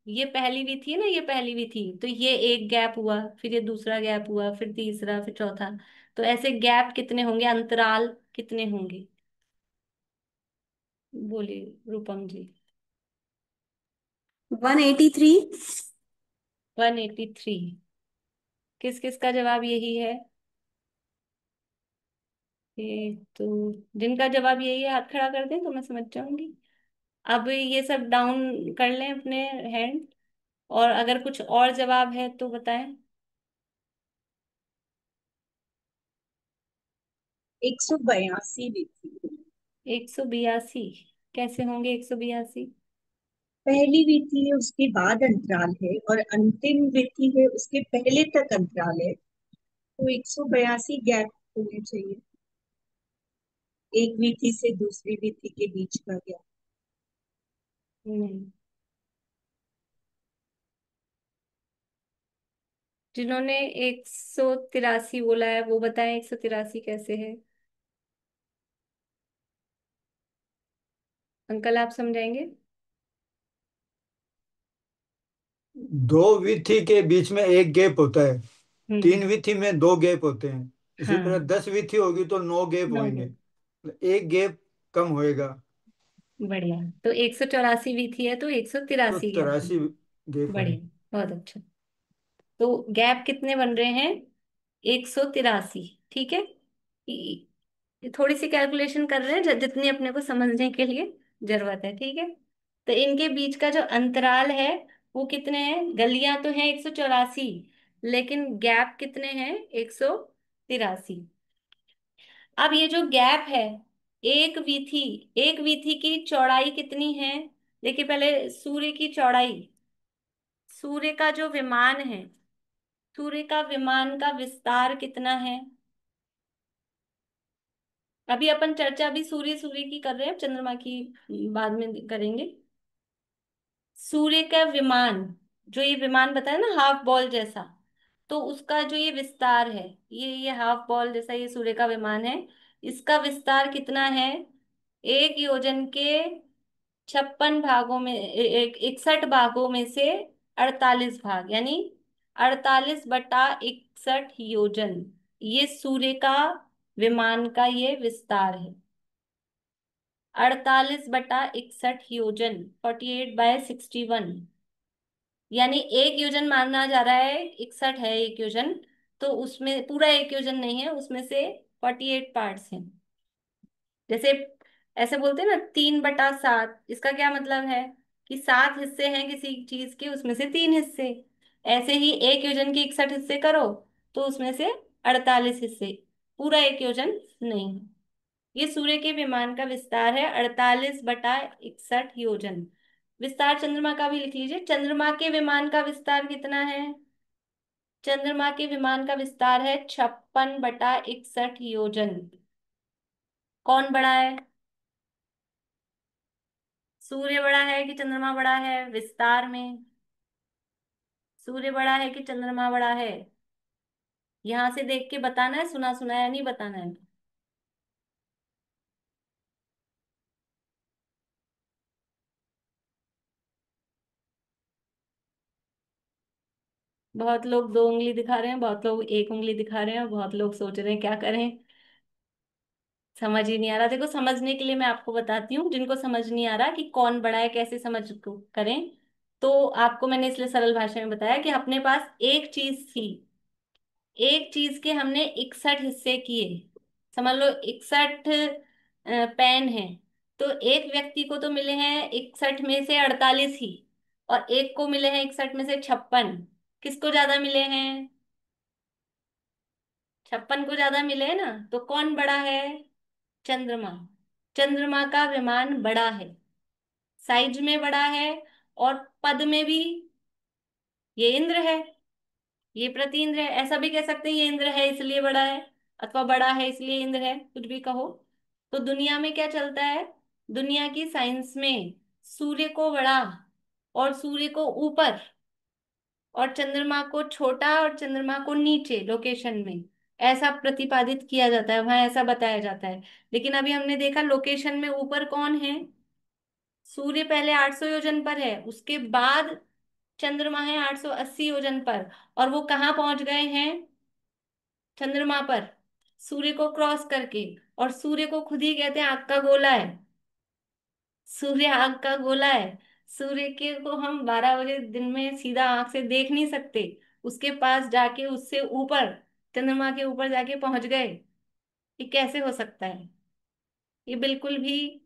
ये पहली भी थी ना, ये पहली भी थी, तो ये एक गैप हुआ, फिर ये दूसरा गैप हुआ, फिर तीसरा, फिर चौथा। तो ऐसे गैप कितने होंगे, अंतराल कितने होंगे? बोलिए रूपम जी। 183। 183। किस किस का जवाब यही है? ये तो जिनका जवाब यही है हाथ खड़ा कर दें तो मैं समझ जाऊंगी। अब ये सब डाउन कर लें अपने हैंड, और अगर कुछ और जवाब है तो बताएं। 182 विधि। 182 कैसे होंगे 182? पहली विधि है उसके बाद अंतराल है और अंतिम विधि है उसके पहले तक अंतराल है, तो 182 गैप होने चाहिए एक विधि से दूसरी विधि के बीच का गैप। नहीं, जिन्होंने 183 बोला है वो बताएं 183 कैसे है। अंकल आप समझाएंगे? दो विथी के बीच में एक गैप होता है, हम्म। तीन विथी में दो गैप होते हैं। इसी तरह हाँ, 10 विथी होगी तो 9 गैप नौ होंगे, है। तो एक गैप कम होएगा, बढ़िया। तो 184 भी थी है तो एक सौ तो तिरासी गैप है। 83 गैप है। बढ़िया, बहुत अच्छा। तो गैप कितने बन रहे हैं? 183। ठीक है। ये थोड़ी सी कैलकुलेशन कर रहे हैं जितनी अपने को समझने के लिए जरूरत है। ठीक है। तो इनके बीच का जो अंतराल है वो कितने हैं? गलियां तो हैं 184, लेकिन गैप कितने हैं? 183। अब ये जो गैप है, एक वीथी एक वीथी की चौड़ाई कितनी है? देखिए पहले सूर्य की चौड़ाई, सूर्य का जो विमान है, सूर्य का विमान का विस्तार कितना है? अभी अपन चर्चा अभी सूर्य सूर्य की कर रहे हैं, चंद्रमा की बाद में करेंगे। सूर्य का विमान, जो ये विमान बताया ना हाफ बॉल जैसा, तो उसका जो ये विस्तार है, ये हाफ बॉल जैसा ये सूर्य का विमान है, इसका विस्तार कितना है? एक योजन के 56 भागों में, 61 भागों में से 48 भाग, यानी 48/61 योजन, ये सूर्य का विमान का ये विस्तार है। 48/61 48/61, यानी एक योजन माना जा रहा है, 61 है एक योजन, तो उसमें पूरा एक योजन नहीं है, उसमें से 48 पार्ट्स हैं। जैसे ऐसे बोलते हैं ना 3/7, इसका क्या मतलब है कि 7 हिस्से हैं किसी चीज के, उसमें से 3 हिस्से। ऐसे ही एक योजन के 61 हिस्से करो तो उसमें से 48 हिस्से, पूरा एक योजन नहीं है। ये सूर्य के विमान का विस्तार है, 48/61 योजन। विस्तार चंद्रमा का भी लिख लीजिए। चंद्रमा के विमान का विस्तार कितना है? चंद्रमा के विमान का विस्तार है 56/61 योजन। कौन बड़ा है? सूर्य बड़ा है कि चंद्रमा बड़ा है विस्तार में? सूर्य बड़ा है कि चंद्रमा बड़ा है? यहां से देख के बताना है, सुना सुनाया नहीं बताना है। बहुत लोग 2 उंगली दिखा रहे हैं, बहुत लोग 1 उंगली दिखा रहे हैं, और बहुत लोग सोच रहे हैं क्या करें, समझ ही नहीं आ रहा। देखो समझने के लिए मैं आपको बताती हूँ, जिनको समझ नहीं आ रहा कि कौन बड़ा है कैसे समझ को करें, तो आपको मैंने इसलिए सरल भाषा में बताया कि अपने पास एक चीज थी, एक चीज के हमने 61 हिस्से किए। समझ लो 61 पेन है, तो एक व्यक्ति को तो मिले हैं 61 में से 48 ही, और एक को मिले हैं 61 में से 56। किसको ज्यादा मिले हैं? 56 को ज्यादा मिले हैं ना, तो कौन बड़ा है? चंद्रमा। चंद्रमा का विमान बड़ा है, साइज में बड़ा है, और पद में भी। ये इंद्र है, ये प्रति इंद्र है, ऐसा भी कह सकते हैं ये इंद्र है इसलिए बड़ा है, अथवा बड़ा है इसलिए इंद्र है, कुछ भी कहो। तो दुनिया में क्या चलता है? दुनिया की साइंस में सूर्य को बड़ा और सूर्य को ऊपर और चंद्रमा को छोटा और चंद्रमा को नीचे लोकेशन में, ऐसा प्रतिपादित किया जाता है, वहां ऐसा बताया जाता है। लेकिन अभी हमने देखा लोकेशन में ऊपर कौन है? सूर्य पहले 800 योजन पर है, उसके बाद चंद्रमा है 880 योजन पर, और वो कहाँ पहुंच गए हैं? चंद्रमा पर, सूर्य को क्रॉस करके। और सूर्य को खुद ही कहते हैं आग का गोला है, सूर्य आग का गोला है। सूर्य के को हम 12 बजे दिन में सीधा आंख से देख नहीं सकते, उसके पास जाके उससे ऊपर, चंद्रमा के ऊपर जाके पहुंच गए। ये कैसे हो सकता है? ये बिल्कुल भी,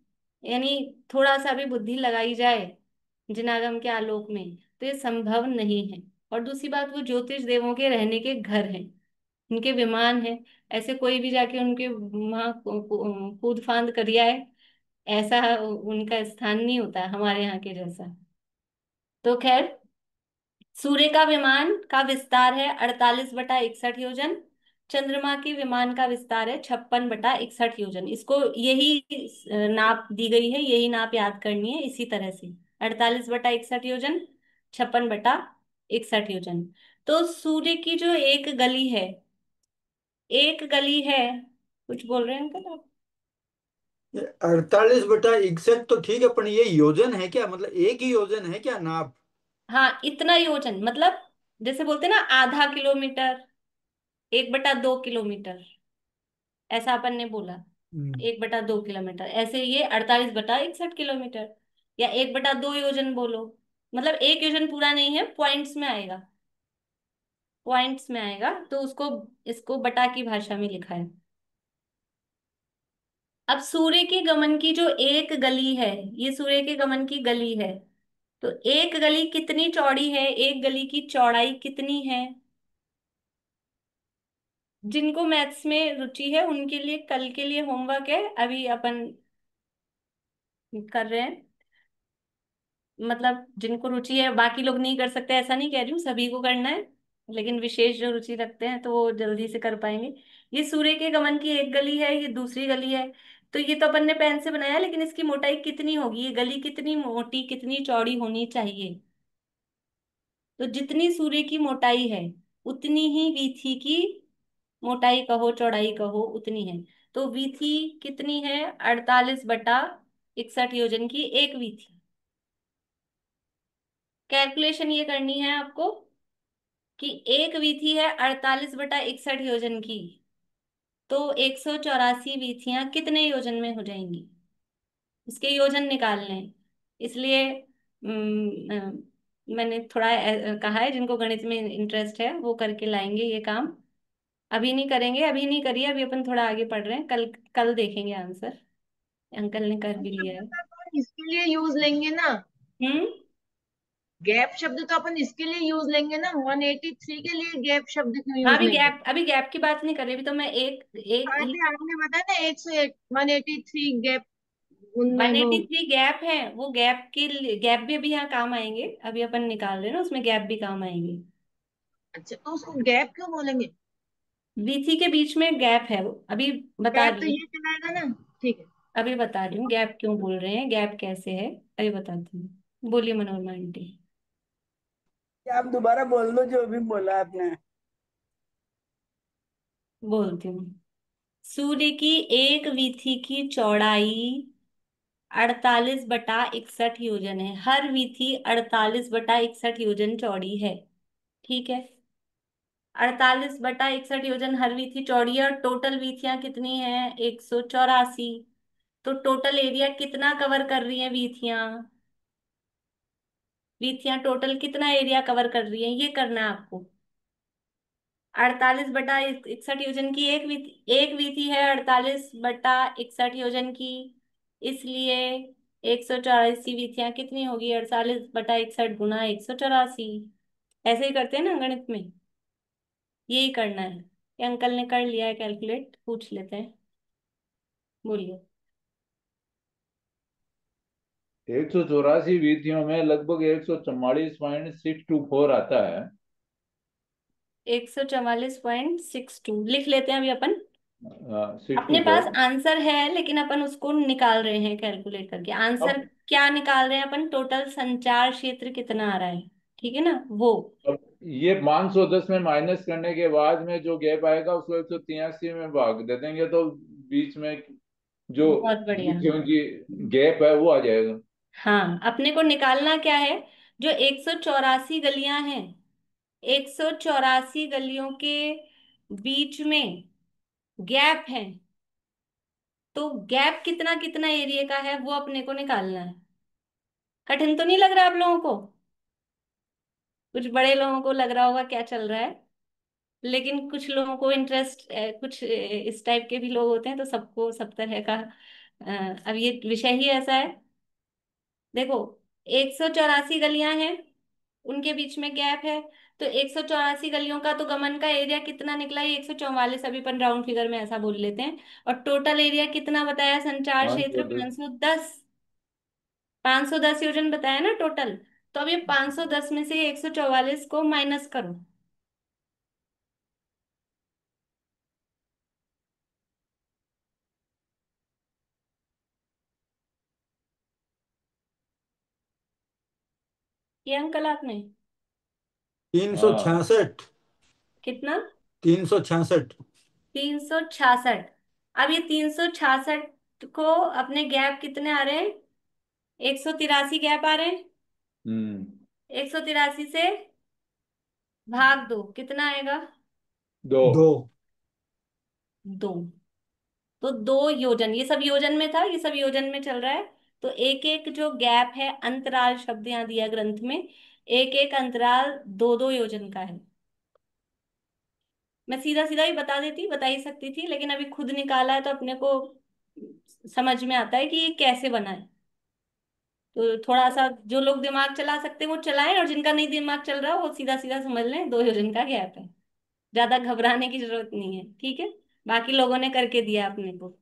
यानी थोड़ा सा भी बुद्धि लगाई जाए जिनागम के आलोक में तो ये संभव नहीं है। और दूसरी बात, वो ज्योतिष देवों के रहने के घर हैं, इनके विमान है। ऐसे कोई भी जाके उनके वहां कूद फांद कर आए, ऐसा उनका स्थान नहीं होता है हमारे यहाँ के जैसा। तो खैर, सूर्य का विमान का विस्तार है 48/61 योजन। चंद्रमा की विमान का विस्तार है 56/61 योजन। इसको यही नाप दी गई है, यही नाप याद करनी है इसी तरह से। 48/61 योजन, 56/61 योजन। तो सूर्य की जो एक गली है, एक गली है, कुछ बोल रहे हैं अंकल आप? 48/61 तो ठीक है, पर ये योजन है क्या? मतलब एक ही योजन है क्या नाप? हाँ, इतना योजन मतलब जैसे बोलते हैं ना आधा किलोमीटर, 1/2 किलोमीटर, ऐसा अपन ने बोला। हम्म। 1/2 किलोमीटर, ऐसे ये 48/61 किलोमीटर, या 1/2 योजन बोलो। मतलब एक योजन पूरा नहीं है, पॉइंट्स में आएगा, पॉइंट्स में आएगा, तो उसको, इसको बटा की भाषा में लिखा है। अब सूर्य के गमन की जो एक गली है, ये सूर्य के गमन की गली है, तो एक गली कितनी चौड़ी है, एक गली की चौड़ाई कितनी है? जिनको मैथ्स में रुचि है उनके लिए कल के लिए होमवर्क है, अभी अपन कर रहे हैं। मतलब जिनको रुचि है, बाकी लोग नहीं कर सकते ऐसा नहीं कह रही हूँ, सभी को करना है, लेकिन विशेष जो रुचि रखते हैं तो वो जल्दी से कर पाएंगे। ये सूर्य के गमन की एक गली है, ये दूसरी गली है। तो ये तो अपन ने पेन से बनाया, लेकिन इसकी मोटाई कितनी होगी, ये गली कितनी मोटी कितनी चौड़ी होनी चाहिए? तो जितनी सूर्य की मोटाई है, उतनी ही वीथी की मोटाई कहो चौड़ाई कहो उतनी है। तो वीथी कितनी है? 48/61 योजन की एक वीथी। कैलकुलेशन ये करनी है आपको कि एक वीथी है 48/61 योजन की, तो 184 वीथियां कितने योजन में हो जाएंगी, इसके योजन निकालने हैं। इसलिए मैंने थोड़ा कहा है, जिनको गणित में इंटरेस्ट है वो करके लाएंगे ये काम। अभी नहीं करेंगे, अभी नहीं करिए, अभी अपन थोड़ा आगे पढ़ रहे हैं, कल कल देखेंगे आंसर। अंकल ने कर भी लिया है। शब्द का तो इसके लिए यूज लेंगे ना, हम्म। गैप शब्द तो अपन इसके लिए यूज लेंगे ना, 183 के लिए गैप शब्द क्यों हाँ, यूज लेंगे? अभी गैप की बात नहीं कर रही, अभी तो मैं एक एक अभी आपने बताया ना 183 गैप, वन उनमें वो। एटी थ्री गैप है, वो गैप भी अभी यहाँ काम आएंगे, अभी अपन निकाल रहे हैं ना, उसमें गैप भी काम आएंगे। अच्छा, तो उसको गैप क्यों बोलेंगे? वीथी के बीच में गैप है वो, अभी बता गैप तो रही हूँ। ये चलाएगा ना, ठीक है। अभी बता रही हूँ गैप क्यों बोल रहे हैं, गैप कैसे है, अभी बताती हूँ। बोलिए मनोरमा आंटी। क्या आप दोबारा बोल दो जो भी बोला आपने। बोलती हूँ। सूर्य की एक वीथी की चौड़ाई 48/61 योजन है। हर वीथी 48/61 योजन चौड़ी है। ठीक है, 48/61 योजन हर वीथी चौड़ी है, और टोटल वीथियां कितनी है? 184। तो टोटल एरिया कितना कवर कर रही है वीथियां? वीथियां टोटल कितना एरिया कवर कर रही है, ये करना है आपको। 48/61 योजन की एक वीथी है 48/61 योजन की, इसलिए 184 वीथियां कितनी होगी? 48/61 गुना 184। ऐसे ही करते हैं ना गणित में, यही करना है। ये अंकल ने कर लिया है कैलकुलेट, पूछ लेते हैं। बोलिए। 184 वीथियों में लगभग 144.624 आता है। 144.62 लिख लेते हैं अभी अपन। सिक्स टू अपने पास फोर आंसर है, लेकिन अपन उसको निकाल रहे हैं कैलकुलेट करके। आंसर अब क्या निकाल रहे हैं अपन? टोटल संचार क्षेत्र कितना आ रहा है, ठीक है ना वो। अब ये 510 में माइनस करने के बाद में जो गैप आएगा उसको 183 में भाग दे देंगे, तो बीच में जो बहुत बढ़िया। वीथियों की गैप है वो आ जाएगा। हाँ, अपने को निकालना क्या है? जो 184 गलियां हैं, 184 गलियों के बीच में गैप है, तो गैप कितना कितना एरिया का है वो अपने को निकालना है। कठिन तो नहीं लग रहा आप लोगों को? कुछ बड़े लोगों को लग रहा होगा क्या चल रहा है, लेकिन कुछ लोगों को इंटरेस्ट, कुछ इस टाइप के भी लोग होते हैं, तो सबको सब तरह का। अब ये विषय ही ऐसा है। देखो, 184 गलियां हैं, उनके बीच में गैप है, तो 184 गलियों का तो गमन का एरिया कितना निकला? ये 144, अभी अपन राउंड फिगर में ऐसा बोल लेते हैं। और टोटल एरिया कितना बताया संचार पाँच क्षेत्र? सौ दस 510। 510 योजन बताया ना टोटल। तो अब ये 510 में से 144 को माइनस करो। ये अंकल आपने 366। कितना? 366। 366। अब ये 366 को अपने गैप कितने आ रहे हैं? 183 गैप आ रहे हैं। हम्म 183 से भाग दो, कितना आएगा? दो 2। दो। तो 2 योजन, ये सब योजन में था, ये सब योजन में चल रहा है। तो एक एक जो गैप है, अंतराल शब्द यहाँ दिया ग्रंथ में, एक एक अंतराल 2-2 योजन का है। मैं सीधा सीधा ही बता देती, बता ही सकती थी, लेकिन अभी खुद निकाला है तो अपने को समझ में आता है कि ये कैसे बना है। तो थोड़ा सा जो लोग दिमाग चला सकते हैं वो चलाएं, और जिनका नहीं दिमाग चल रहा वो सीधा सीधा समझ लें, 2 योजन का गैप है। ज्यादा घबराने की जरूरत नहीं है, ठीक है। बाकी लोगों ने करके दिया अपने को,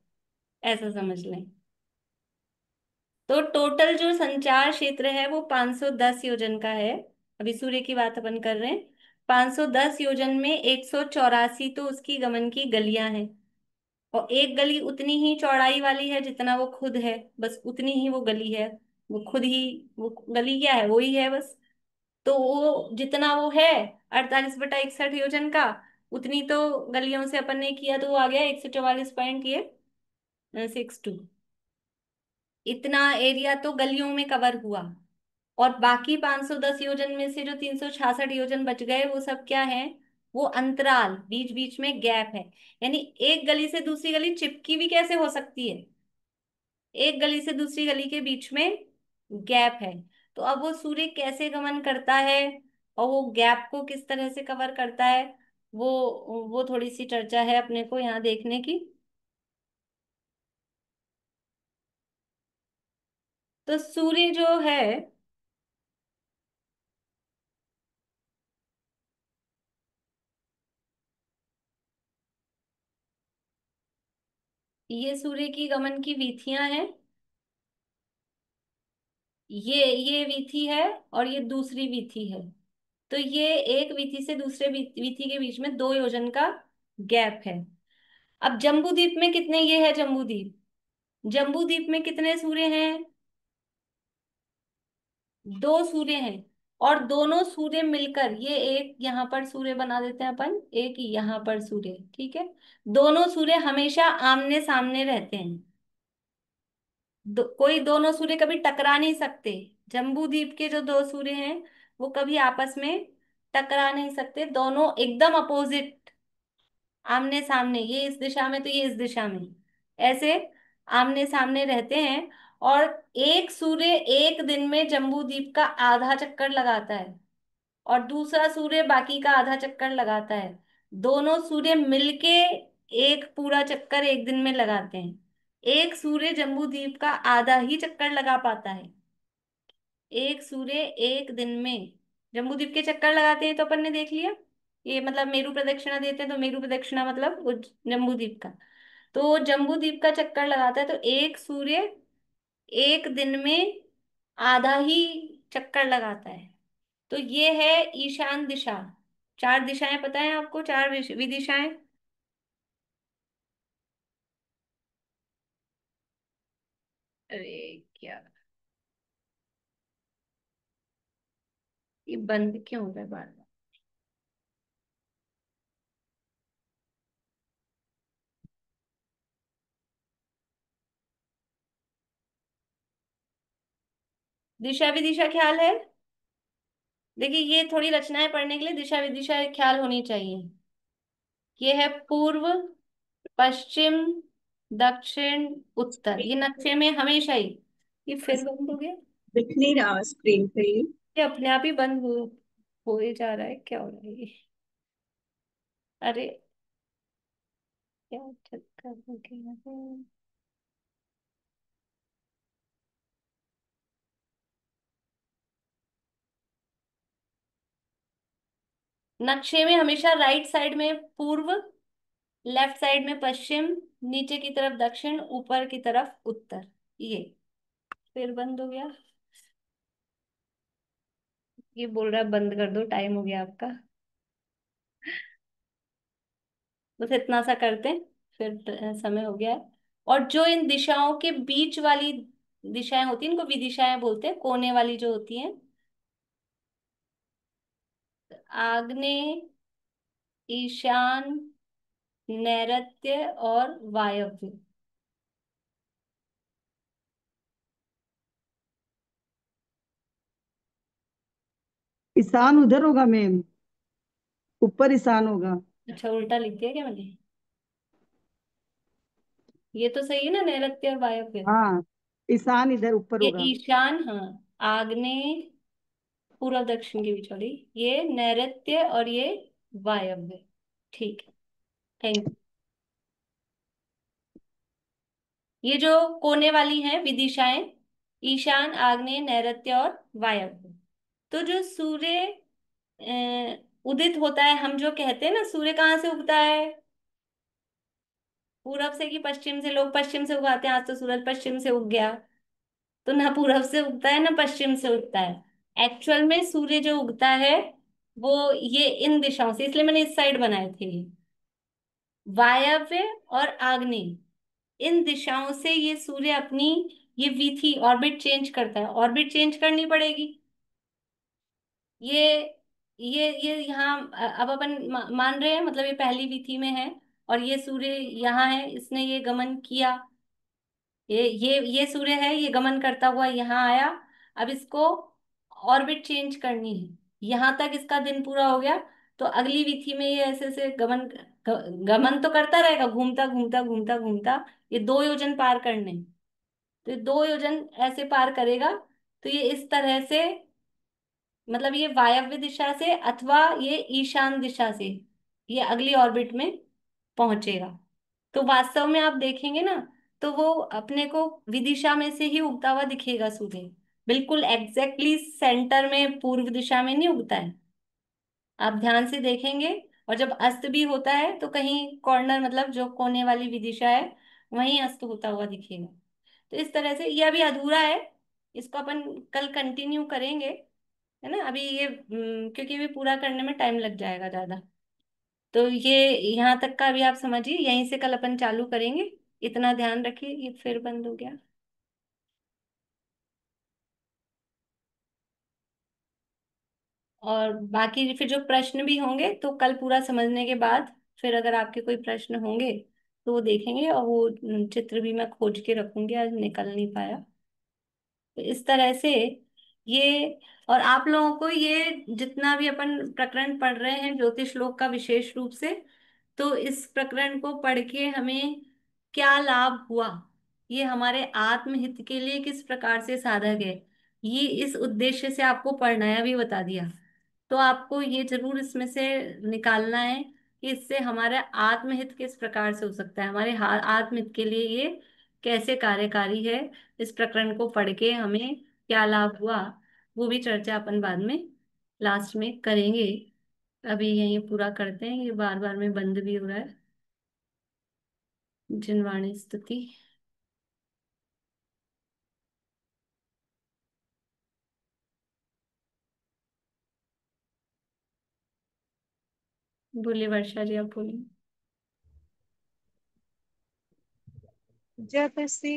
ऐसा समझ लें। तो टोटल जो संचार क्षेत्र है वो 510 योजन का है। अभी सूर्य की बात अपन कर रहे हैं। 510 योजन में 184 तो उसकी गमन की गलियां हैं। और एक गली उतनी ही चौड़ाई वाली है जितना वो खुद है, बस उतनी ही वो गली है। वो खुद ही, वो गली क्या है, वो ही है बस। तो वो जितना वो है 48/61 योजन का, उतनी तो गलियों से अपन ने किया, तो वो आ गया 144.62। इतना एरिया तो गलियों में कवर हुआ। और बाकी 510 योजन में से जो 366 योजन बच गए वो सब क्या है? वो अंतराल, बीच बीच में गैप है। यानी एक गली से दूसरी गली चिपकी भी कैसे हो सकती है? एक गली से दूसरी गली के बीच में गैप है। तो अब वो सूर्य कैसे गमन करता है और वो गैप को किस तरह से कवर करता है, वो थोड़ी सी चर्चा है अपने को यहाँ देखने की। तो सूर्य जो है, ये सूर्य की गमन की विधियां हैं। ये विधि है और ये दूसरी विधि है। तो ये एक विधि से दूसरे विधि के बीच में 2 योजन का गैप है। अब जम्बूद्वीप में कितने ये है? जम्बूद्वीप, जम्बूद्वीप में कितने सूर्य हैं? 2 सूर्य हैं। और दोनों सूर्य मिलकर ये एक यहाँ पर सूर्य बना देते हैं अपन, एक यहाँ पर सूर्य, ठीक है। दोनों सूर्य हमेशा आमने सामने रहते हैं। कोई दोनों सूर्य कभी टकरा नहीं सकते। जम्बूद्वीप के जो 2 सूर्य हैं वो कभी आपस में टकरा नहीं सकते, दोनों एकदम अपोजिट, आमने सामने, ये इस दिशा में तो ये इस दिशा में, ऐसे आमने सामने रहते हैं। और एक सूर्य एक दिन में जम्बूद्वीप का आधा चक्कर लगाता है, और दूसरा सूर्य बाकी का आधा चक्कर लगाता है। दोनों सूर्य मिलके एक पूरा चक्कर एक दिन में लगाते हैं। एक सूर्य जम्बूद्वीप का आधा ही चक्कर लगा पाता है। एक सूर्य एक दिन में जम्बूद्वीप के चक्कर लगाते हैं तो अपन ने देख लिया, ये मतलब मेरु प्रदक्षिणा देते हैं, तो मेरु प्रदक्षिणा मतलब वो जम्बूद्वीप का। तो जम्बूद्वीप का चक्कर लगाता है, तो एक सूर्य एक दिन में आधा ही चक्कर लगाता है। तो ये है ईशान दिशा। 4 दिशाएं पता है आपको? 4 विदिशाएं। अरे क्या, ये बंद क्यों हो गया बार बार? दिशा विदिशा ख्याल है? देखिए, ये थोड़ी रचनाएं पढ़ने के लिए दिशा विदिशा ख्याल होनी चाहिए। ये है पूर्व, पश्चिम, दक्षिण, उत्तर, ये नक्शे में हमेशा ही। ये फिर बंद हो गया? दिख नहीं रहा स्क्रीन पे। ये अपने आप ही बंद हो ही जा रहा है, क्या हो रहा है ये? अरे क्या चक्कर हो गया है? नक्शे में हमेशा राइट साइड में पूर्व, लेफ्ट साइड में पश्चिम, नीचे की तरफ दक्षिण, ऊपर की तरफ उत्तर। ये फिर बंद हो गया। ये बोल रहा है बंद कर दो, टाइम हो गया आपका। बस इतना सा करते हैं, फिर समय हो गया है। और जो इन दिशाओं के बीच वाली दिशाएं होती हैं, इनको विदिशाएं बोलते हैं, कोने वाली जो होती हैं, आग्नेय, ईशान, नैऋत्य और वायव्य। ईशान उधर होगा मैम, ऊपर ईशान होगा। अच्छा, उल्टा लिख दिया क्या मैंने? ये तो सही है ना, नैऋत्य और वायव्य। हाँ, ईशान इधर ऊपर ये होगा। ईशान, हाँ। आग्नेय, पूर्व दक्षिण के बीच वाली, ये नैऋत्य और ये वायव्य। ठीक है, थैंक। ये जो कोने वाली हैं विदिशाएं, ईशान, आग्नेय, नैऋत्य और वायव्य। तो जो सूर्य उदित होता है, हम जो कहते हैं ना, सूर्य कहाँ से उगता है? पूरब से कि पश्चिम से? लोग पश्चिम से उगाते हैं, आज तो सूरज पश्चिम से उग गया। तो ना पूरब से उगता है ना पश्चिम से उगता है। एक्चुअल में सूर्य जो उगता है वो ये इन दिशाओं से, इसलिए मैंने इस साइड बनाए थे ये। वायव्य और आग्नेय, इन दिशाओं से ये सूर्य अपनी ये विधि ऑर्बिट चेंज करता है। ऑर्बिट चेंज करनी पड़ेगी। ये ये यहाँ अब अपन मान रहे हैं, मतलब ये पहली विधि में है और ये सूर्य यहाँ है, इसने ये गमन किया। ये सूर्य है, ये गमन करता हुआ यहाँ आया। अब इसको ऑर्बिट चेंज करनी है। यहाँ तक इसका दिन पूरा हो गया, तो अगली विधि में ये ऐसे ऐसे गमन तो करता रहेगा, घूमता घूमता घूमता घूमता। ये 2 योजन पार करने हैं। तो ये 2 योजन ऐसे पार करेगा, तो ये इस तरह से, मतलब ये वायव्य दिशा से अथवा ये ईशान दिशा से ये अगली ऑर्बिट में पहुंचेगा। तो वास्तव में आप देखेंगे ना, तो वो अपने को विदिशा में से ही उगता हुआ दिखेगा सूर्य। बिल्कुल एग्जैक्टली सेंटर में पूर्व दिशा में नहीं उगता है। आप ध्यान से देखेंगे। और जब अस्त भी होता है तो कहीं कॉर्नर, मतलब जो कोने वाली विदिशा है, वहीं अस्त होता हुआ दिखेगा। तो इस तरह से ये अभी अधूरा है, इसको अपन कल कंटिन्यू करेंगे, है ना। अभी ये क्योंकि भी पूरा करने में टाइम लग जाएगा ज्यादा। तो ये यहाँ तक का अभी आप समझिए, यहीं से कल अपन चालू करेंगे। इतना ध्यान रखिए। ये फिर बंद हो गया। और बाकी फिर जो प्रश्न भी होंगे तो कल पूरा समझने के बाद फिर अगर आपके कोई प्रश्न होंगे तो वो देखेंगे। और वो चित्र भी मैं खोज के रखूंगी, आज निकल नहीं पाया। तो इस तरह से ये, और आप लोगों को ये जितना भी अपन प्रकरण पढ़ रहे हैं ज्योतिष लोक का विशेष रूप से, तो इस प्रकरण को पढ़ के हमें क्या लाभ हुआ, ये हमारे आत्महित के लिए किस प्रकार से साधक है, ये इस उद्देश्य से आपको पढ़नाया भी बता दिया। तो आपको ये जरूर इसमें से निकालना है कि इससे हमारा आत्महित किस प्रकार से हो सकता है, हमारे आत्महित के लिए ये कैसे कार्यकारी है। इस प्रकरण को पढ़ के हमें क्या लाभ हुआ, वो भी चर्चा अपन बाद में लास्ट में करेंगे। अभी यही पूरा करते हैं, ये बार बार में बंद भी हो रहा है। जिनवाणी स्तुति। बोलिए वर्षा जी, आप बोलिए। जब से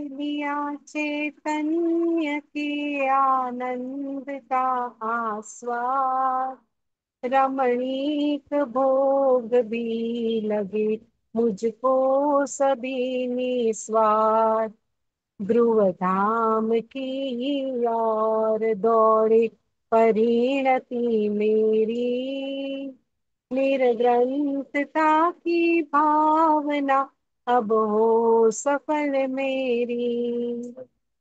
लिया चैतन्य के आनंद का आस्वाद, रमणीक भोग भी लगे मुझको सभी निस्वार। ध्रुव धाम की ओर दौड़े परिणति मेरी, निर्ग्रंथता की भावना अब हो सफल मेरी।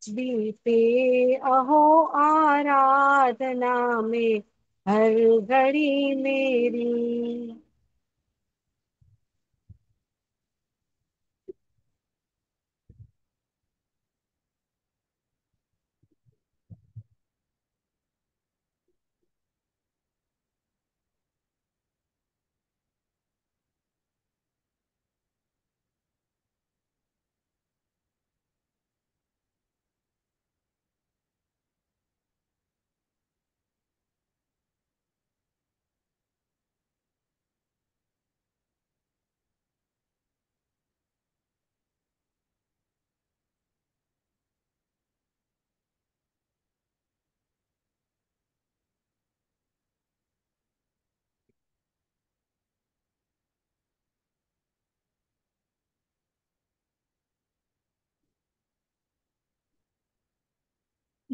बीते अहो आराधना में हर घड़ी मेरी।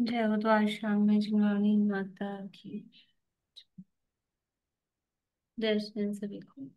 जय हो तो आज शाम में जिनवाणी माता की। जय श्री सभी को।